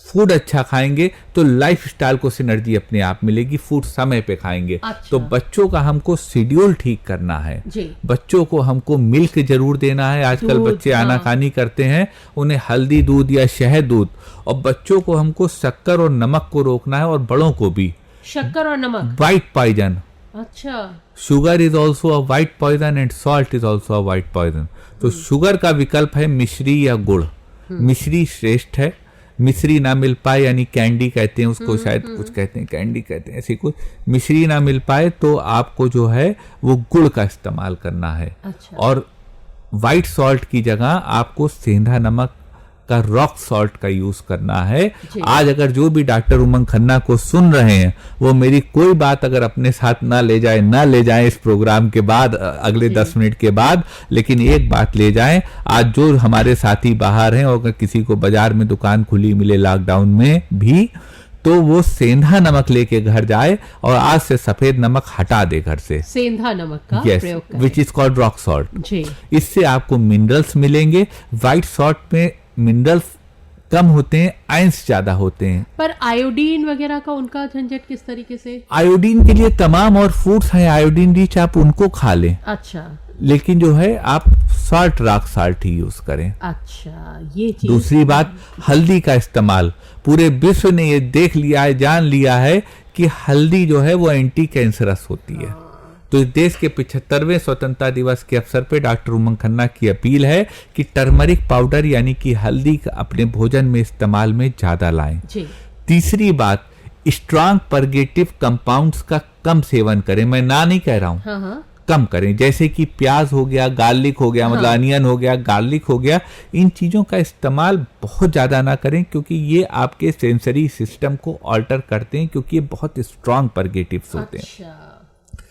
फूड अच्छा खाएंगे तो लाइफ स्टाइल को सिनर्जी अपने आप मिलेगी, फूड समय पे खाएंगे। तो बच्चों का हमको शेड्यूल ठीक करना है, बच्चों को हमको मिल्क जरूर देना है। आजकल बच्चे आनाकानी करते हैं, उन्हें हल्दी दूध या शहद दूध, और बच्चों को हमको शक्कर और नमक को रोकना है, और बड़ों को भी। शक्कर और नमक व्हाइट पॉइजन। अच्छा। Sugar is also a white poison and salt is also a white poison. तो शुगर का विकल्प है मिश्री या गुड़। मिश्री श्रेष्ठ है। मिश्री ना मिल पाए, यानी कैंडी कहते हैं उसको, शायद कुछ कहते हैं कैंडी कहते हैं, ऐसी कुछ। मिश्री ना मिल पाए तो आपको जो है वो गुड़ का इस्तेमाल करना है। अच्छा। और व्हाइट सॉल्ट की जगह आपको सेंधा नमक का, रॉक सॉल्ट का यूज करना है। आज अगर जो भी डॉक्टर उमंग खन्ना को सुन रहे हैं, वो मेरी कोई बात अगर अपने साथ ना ले जाए इस प्रोग्राम के बाद, अगले 10 मिनट के बाद, लेकिन एक बात ले जाएं, आज जो हमारे साथी बाहर हैं, और अगर किसी को बाजार में दुकान खुली मिले लॉकडाउन में भी, तो वो सेंधा नमक लेके घर जाए और आज से सफेद नमक हटा दे घर से। सेंधा नमक का प्रयोग करें, which is called rock salt. इससे आपको मिनरल्स मिलेंगे। व्हाइट सॉल्ट में मिनरल्स कम होते हैं, आयंस ज्यादा होते हैं। पर आयोडीन वगैरह का उनका झंझट किस तरीके से? आयोडीन के लिए तमाम और फूड्स हैं आयोडीन रिच, आप उनको खा लें। अच्छा। लेकिन जो है आप सॉल्ट, रॉक सॉल्ट ही यूज करें। अच्छा, ये चीज। दूसरी बात, हल्दी का इस्तेमाल। पूरे विश्व ने ये देख लिया है, जान लिया है कि हल्दी जो है वो एंटी कैंसरस होती है। तो इस देश के 75वें स्वतंत्रता दिवस के अवसर पे डॉक्टर उमंग खन्ना की अपील है कि टर्मरिक पाउडर यानी कि हल्दी का अपने भोजन में इस्तेमाल में ज्यादा लाएं। तीसरी बात, स्ट्रॉन्ग परगेटिव कंपाउंड्स का कम सेवन करें, मैं ना नहीं कह रहा हूँ, हाँ हाँ, कम करें। जैसे कि प्याज हो गया, गार्लिक हो गया, मतलब अनियन हो गया, गार्लिक हो गया, इन चीज़ों का इस्तेमाल बहुत ज़्यादा ना करें, क्योंकि ये आपके सेंसरी सिस्टम को ऑल्टर करते हैं, क्योंकि ये बहुत स्ट्रांग परगेटिव्स होते हैं। अच्छा,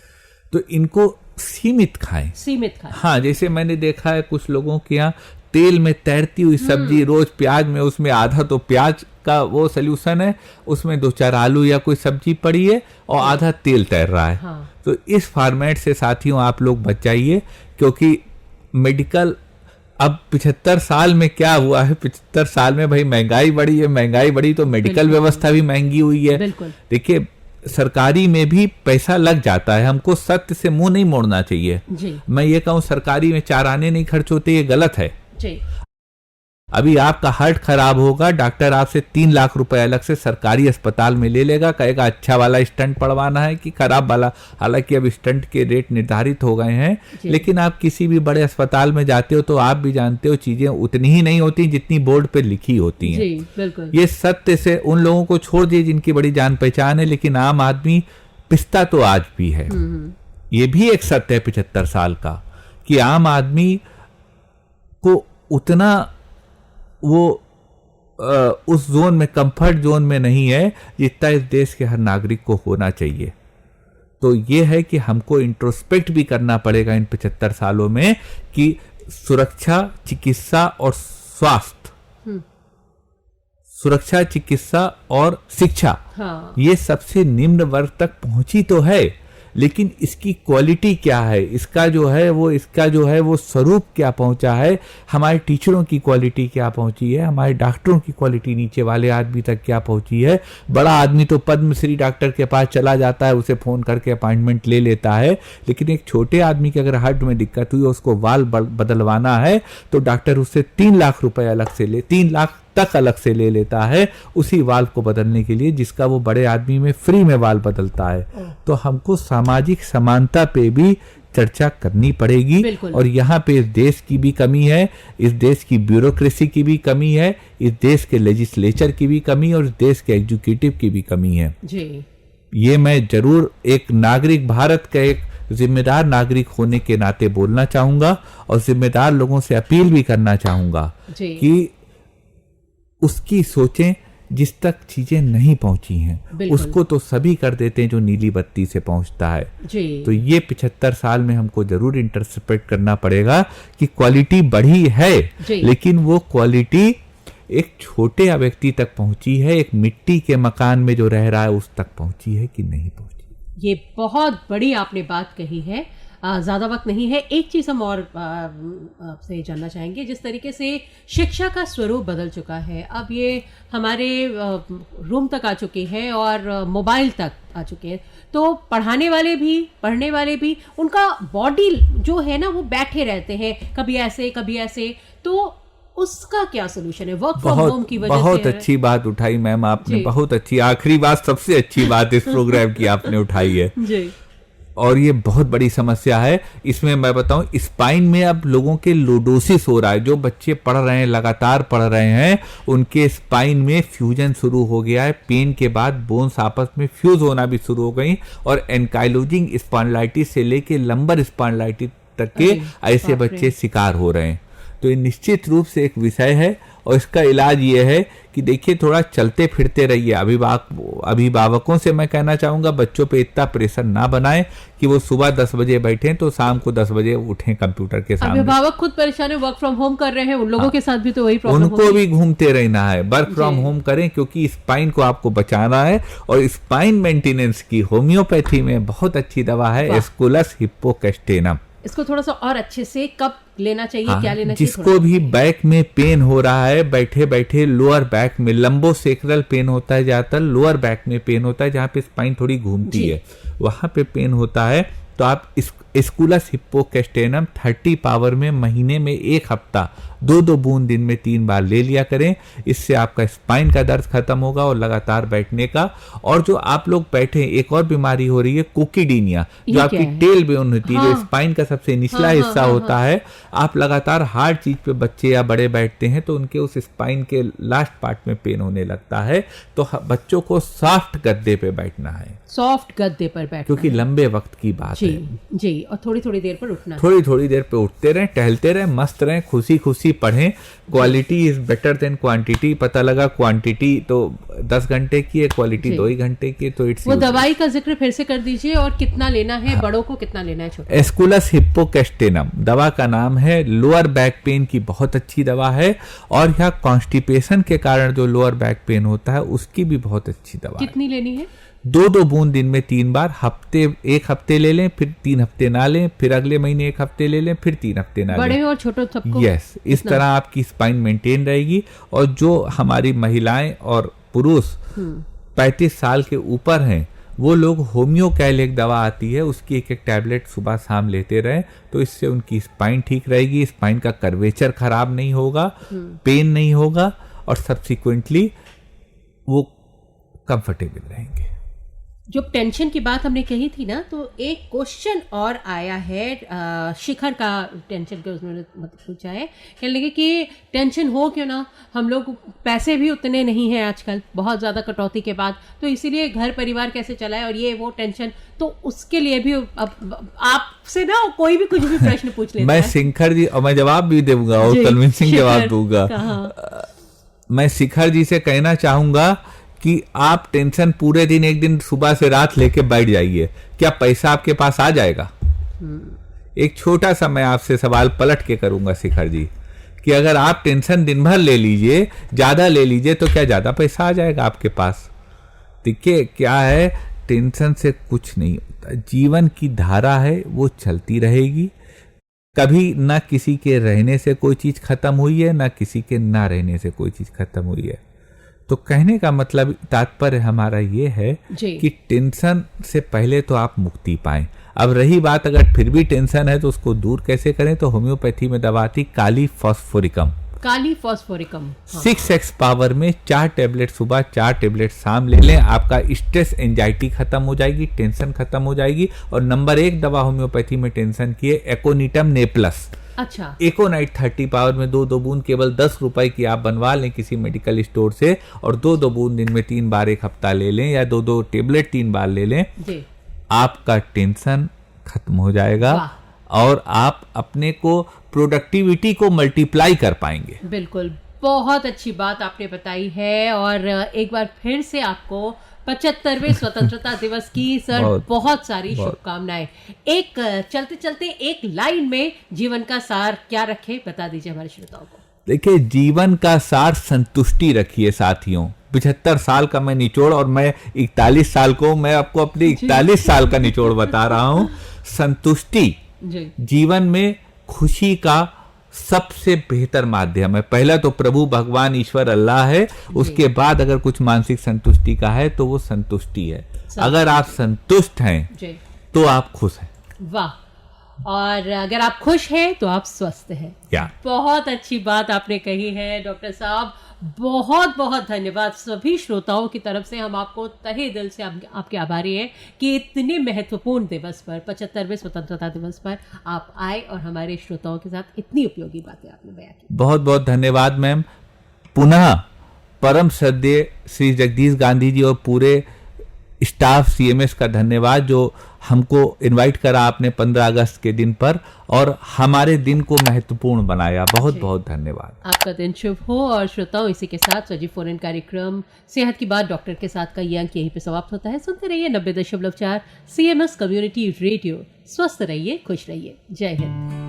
तो इनको सीमित खाएं। सीमित खाएं। हाँ, जैसे मैंने देखा है कुछ लोगों के यहाँ तेल में तैरती हुई सब्जी, रोज प्याज में, उसमें आधा तो प्याज का वो सल्यूशन है, उसमें 2-4 आलू या कोई सब्जी पड़ी है और आधा तेल तैर रहा है। हाँ। तो इस फॉर्मेट से साथियों आप लोग बच जाइए, क्योंकि मेडिकल अब 75 साल में क्या हुआ है, 75 साल में भाई महंगाई बढ़ी है, महंगाई बढ़ी तो मेडिकल व्यवस्था भी महंगी हुई है। देखिए सरकारी में भी पैसा लग जाता है, हमको सत्य से मुंह नहीं मोड़ना चाहिए जी। मैं ये कहूँ सरकारी में 4 आने नहीं खर्च होते, ये गलत है जी। अभी आपका हार्ट खराब होगा, डॉक्टर आपसे 3 लाख रुपए अलग से सरकारी अस्पताल में ले लेगा, कहेगा अच्छा वाला स्टंट पड़वाना है कि खराब वाला। हालांकि अब स्टंट के रेट निर्धारित हो गए हैं, लेकिन आप किसी भी बड़े अस्पताल में जाते हो तो आप भी जानते हो चीजें उतनी ही नहीं होती जितनी बोर्ड पे लिखी होती हैं। जी, बिल्कुल। ये सत्य से उन लोगों को छोड़ दिए जिनकी बड़ी जान पहचान है, लेकिन आम आदमी पिसता तो आज भी है। ये भी एक सत्य है 75 साल का, कि आम आदमी को उतना वो उस जोन में, कंफर्ट जोन में नहीं है जितना इस देश के हर नागरिक को होना चाहिए। तो ये है कि हमको इंट्रोस्पेक्ट भी करना पड़ेगा इन 75 सालों में, कि सुरक्षा, चिकित्सा और स्वास्थ्य, सुरक्षा, चिकित्सा और शिक्षा, हाँ। ये सबसे निम्न वर्ग तक पहुंची तो है, लेकिन इसकी क्वालिटी क्या है, इसका जो है वो स्वरूप क्या पहुंचा है, हमारे टीचरों की क्वालिटी क्या पहुंची है, हमारे डॉक्टरों की क्वालिटी नीचे वाले आदमी तक क्या पहुंची है। बड़ा आदमी तो पद्मश्री डॉक्टर के पास चला जाता है, उसे फोन करके अपॉइंटमेंट ले लेता है, लेकिन एक छोटे आदमी के अगर हार्ट में दिक्कत हुई, उसको वाल बदलवाना है तो डॉक्टर उससे 3 लाख रुपए अलग से 3 लाख तक अलग से ले लेता है उसी वाल्व को बदलने के लिए, जिसका वो बड़े आदमी में फ्री में वाल्व बदलता है। तो हमको सामाजिक समानता पे भी चर्चा करनी पड़ेगी, और यहाँ पे इस देश की भी कमी है, इस देश की ब्यूरोक्रेसी की भी कमी है, इस देश के लेजिस्लेचर की भी कमी, और इस देश के एग्जीक्यूटिव की भी कमी है जी। ये मैं जरूर एक नागरिक, भारत का एक जिम्मेदार नागरिक होने के नाते बोलना चाहूंगा, और जिम्मेदार लोगों से अपील भी करना चाहूंगा कि उसकी सोचें जिस तक चीजें नहीं पहुंची हैं, उसको तो सभी कर देते हैं जो नीली बत्ती से पहुंचता है जी। तो ये 75 साल में हमको जरूर इंटरप्रेट करना पड़ेगा कि क्वालिटी बढ़ी है, लेकिन वो क्वालिटी एक छोटे व्यक्ति तक पहुंची है, एक मिट्टी के मकान में जो रह रहा है उस तक पहुंची है कि नहीं पहुंची। ये बहुत बड़ी आपने बात कही है। ज़्यादा वक्त नहीं है, एक चीज़ हम और आपसे जानना चाहेंगे। जिस तरीके से शिक्षा का स्वरूप बदल चुका है, अब ये हमारे रूम तक आ चुके हैं और मोबाइल तक आ चुके हैं, तो पढ़ाने वाले भी, पढ़ने वाले भी, उनका बॉडी जो है ना वो बैठे रहते हैं, कभी ऐसे, तो उसका क्या सोल्यूशन है वर्क फ्रॉम होम की वजह से? बहुत अच्छी बात उठाई मैम आपने, बहुत अच्छी, आखिरी बात सबसे अच्छी बात इस प्रोग्राम की आपने उठाई है जी। और ये बहुत बड़ी समस्या है। इसमें मैं बताऊं, स्पाइन में अब लोगों के लोडोसिस हो रहा है, जो बच्चे पढ़ रहे हैं, लगातार पढ़ रहे हैं, उनके स्पाइन में फ्यूजन शुरू हो गया है, पेन के बाद बोन्स आपस में फ्यूज होना भी शुरू हो गई, और एंकाइलोजिंग स्पॉन्डिलाइटिस से लेके लंबर स्पॉन्डिलाइटिस तक के ऐसे बच्चे शिकार हो रहे हैं। तो ये निश्चित रूप से एक विषय है, और इसका इलाज ये है कि देखिए थोड़ा चलते फिरते रहिए। अभिभावकों से मैं कहना चाहूँगा, बच्चों पे इतना प्रेशर ना बनाएं कि वो सुबह 10 बजे बैठें तो शाम को 10 बजे उठें कंप्यूटर के सामने। अभिभावक खुद परेशान है, वर्क फ्रॉम होम कर रहे हैं, उन लोगों के साथ भी तो वही प्रॉब्लम उनको भी घूमते रहना है। वर्क फ्रॉम होम करें, क्योंकि स्पाइन को आपको बचाना है, और स्पाइन मेंटेनेंस की होम्योपैथी में बहुत अच्छी दवा है एस्कुलस हिप्पोकैस्टेनम। इसको थोड़ा सा और अच्छे से कब लेना चाहिए, क्या लेना चाहिए? जिसको भी बैक में पेन हो रहा है, बैठे बैठे लोअर बैक में, लंबोसेक्रल पेन होता है ज्यादातर, लोअर बैक में पेन होता है, जहाँ पे स्पाइन थोड़ी घूमती है, वहां पे पेन होता है, तो आप एस्कुलस हिप्पोकैस्टेनम 30 पावर में महीने में 1 हफ्ता 2-2 बूंद दिन में 3 बार ले लिया करें। इससे आपका स्पाइन का दर्द खत्म होगा और लगातार बैठने का। और जो आप लोग बैठे, एक और बीमारी हो रही है कोकिडीनिया, जो आपकी टेल बोन होती है, जो स्पाइन का सबसे निचला हिस्सा होता है। आप लगातार हार्ड चीज पे बच्चे या बड़े बैठते हैं तो उनके उस स्पाइन के लास्ट पार्ट में पेन होने लगता है। तो बच्चों को सॉफ्ट गद्दे पे बैठना है, सॉफ्ट गद्दे पर बैठना, क्योंकि लंबे वक्त की बात है जी। और थोड़ी थोड़ी देर पर उठना, थोड़ी देर पे उठते रहें, टहलते रहें, मस्त रहें, खुशी खुशी पढ़ें। Quality is better than quantity. पता लगा क्वांटिटी तो 10 घंटे की है, क्वालिटी 2 ही घंटे की है, तो इट्स। वो दवाई का जिक्र फिर से कर दीजिए और कितना लेना है, बड़ों को कितना लेना है, छोटे? एस्कुलस हिप्पोकैस्टेनम दवा का नाम है। लोअर बैक पेन की बहुत अच्छी दवा है और यहाँ कॉन्स्टिपेशन के कारण जो लोअर बैक पेन होता है उसकी भी बहुत अच्छी दवा है। कितनी लेनी है? 2-2 बूंद दिन में 3 बार। एक हफ्ते ले लें, फिर 3 हफ्ते ना लें, फिर अगले महीने 1 हफ्ते ले लें, फिर 3 हफ्ते ना लें। बड़े और छोटे सबको? यस, इस तरह आपकी स्पाइन मेंटेन रहेगी। और जो हमारी महिलाएं और पुरुष 35 साल के ऊपर हैं वो लोग होम्योकैल एक दवा आती है, उसकी एक टैबलेट सुबह शाम लेते रहें तो इससे उनकी स्पाइन ठीक रहेगी, स्पाइन का कर्वेचर खराब नहीं होगा, पेन नहीं होगा और सब्सिक्वेंटली वो कंफर्टेबल रहेंगे। जो टेंशन की बात हमने कही थी ना, तो एक क्वेश्चन और आया है शिखर का, टेंशन का उसने मतलब पूछा है, कहने लगे कि टेंशन हो क्यों ना, हम लोग पैसे भी उतने नहीं हैं आजकल, बहुत ज़्यादा कटौती के बाद, तो इसीलिए घर परिवार कैसे चलाए और ये वो टेंशन, तो उसके लिए भी अब आपसे ना कोई भी कुछ भी प्रश्न पूछ लेता मैं है। शिखर जी, और मैं जवाब भी दूंगा और कन्विंसिंग जवाब दूंगा। मैं शिखर जी से कहना चाहूंगा कि आप टेंशन पूरे दिन, एक दिन सुबह से रात लेके बैठ जाइए, क्या पैसा आपके पास आ जाएगा? एक छोटा सा मैं आपसे सवाल पलट के करूंगा शिखर जी, कि अगर आप टेंशन दिन भर ले लीजिए, ज्यादा ले लीजिए, तो क्या ज्यादा पैसा आ जाएगा आपके पास? देखिए क्या है, टेंशन से कुछ नहीं होता, जीवन की धारा है वो चलती रहेगी। कभी ना किसी के रहने से कोई चीज खत्म हुई है, ना किसी के ना रहने से कोई चीज खत्म हुई है। तो कहने का मतलब, तात्पर्य हमारा ये है कि टेंशन से पहले तो आप मुक्ति पाएं। अब रही बात, अगर फिर भी टेंशन है तो उसको दूर कैसे करें, तो होम्योपैथी में दवा आती काली फॉस्फोरिकम। 6x पावर में 4 टैबलेट सुबह, 4 टैबलेट शाम ले लें, आपका स्ट्रेस एंजाइटी खत्म हो जाएगी, टेंशन खत्म हो जाएगी। और नंबर 1 दवा होम्योपैथी में टेंशन की है एकोनिटम ने प्लस। अच्छा, एकोनाइट 30 पावर में 2-2 बूंद केवल 10 रुपए की आप बनवा लें किसी मेडिकल स्टोर से, और 2-2 बूंद दिन में 3 बार 1 हफ्ता ले लें, या 2-2 टेबलेट 3 बार ले लें, आपका टेंशन खत्म हो जाएगा और आप अपने को प्रोडक्टिविटी को मल्टीप्लाई कर पाएंगे। बिल्कुल, बहुत अच्छी बात आपने बताई है। और एक बार फिर से आपको 75वें स्वतंत्रता दिवस की सर बहुत सारी शुभकामनाएं। एक चलते चलते एक लाइन में जीवन का सार क्या रखे, बता दीजिए हमारे श्रोताओं को। देखिए, जीवन का सार संतुष्टि रखिए साथियों। 75 साल का मैं निचोड़, और मैं 41 साल को, मैं आपको अपने 41 साल का निचोड़ बता रहा हूं। संतुष्टि जीवन में खुशी का सबसे बेहतर माध्यम है। पहला तो प्रभु भगवान ईश्वर अल्लाह है, उसके बाद अगर कुछ मानसिक संतुष्टि का है तो वो संतुष्टि है। अगर आप संतुष्ट हैं तो आप खुश हैं। वाह, और अगर आप खुश हैं तो आप स्वस्थ हैं। बहुत अच्छी बात आपने कही है डॉक्टर साहब, बहुत बहुत धन्यवाद। सभी श्रोताओं की तरफ से हम आपको तहे दिल से आपके आभारी हैं कि इतने महत्वपूर्ण दिवस पर, 75वें स्वतंत्रता दिवस पर आप आए और हमारे श्रोताओं के साथ इतनी उपयोगी बातें आपने बयां की। बहुत बहुत धन्यवाद मैम। पुनः परम श्रद्धेय श्री जगदीश गांधी जी और पूरे स्टाफ CMS का धन्यवाद, जो हमको इनवाइट करा आपने 15 अगस्त के दिन पर और हमारे दिन को महत्वपूर्ण बनाया। बहुत बहुत धन्यवाद। आपका दिन शुभ हो। और श्रोताओ, इसी के साथ सजीव फोन इन कार्यक्रम सेहत की बात डॉक्टर के साथ का ये अंक यहीं पे समाप्त होता है। सुनते रहिए 90.4 CMS कम्युनिटी रेडियो। स्वस्थ रहिए, खुश रहिए। जय हिंद।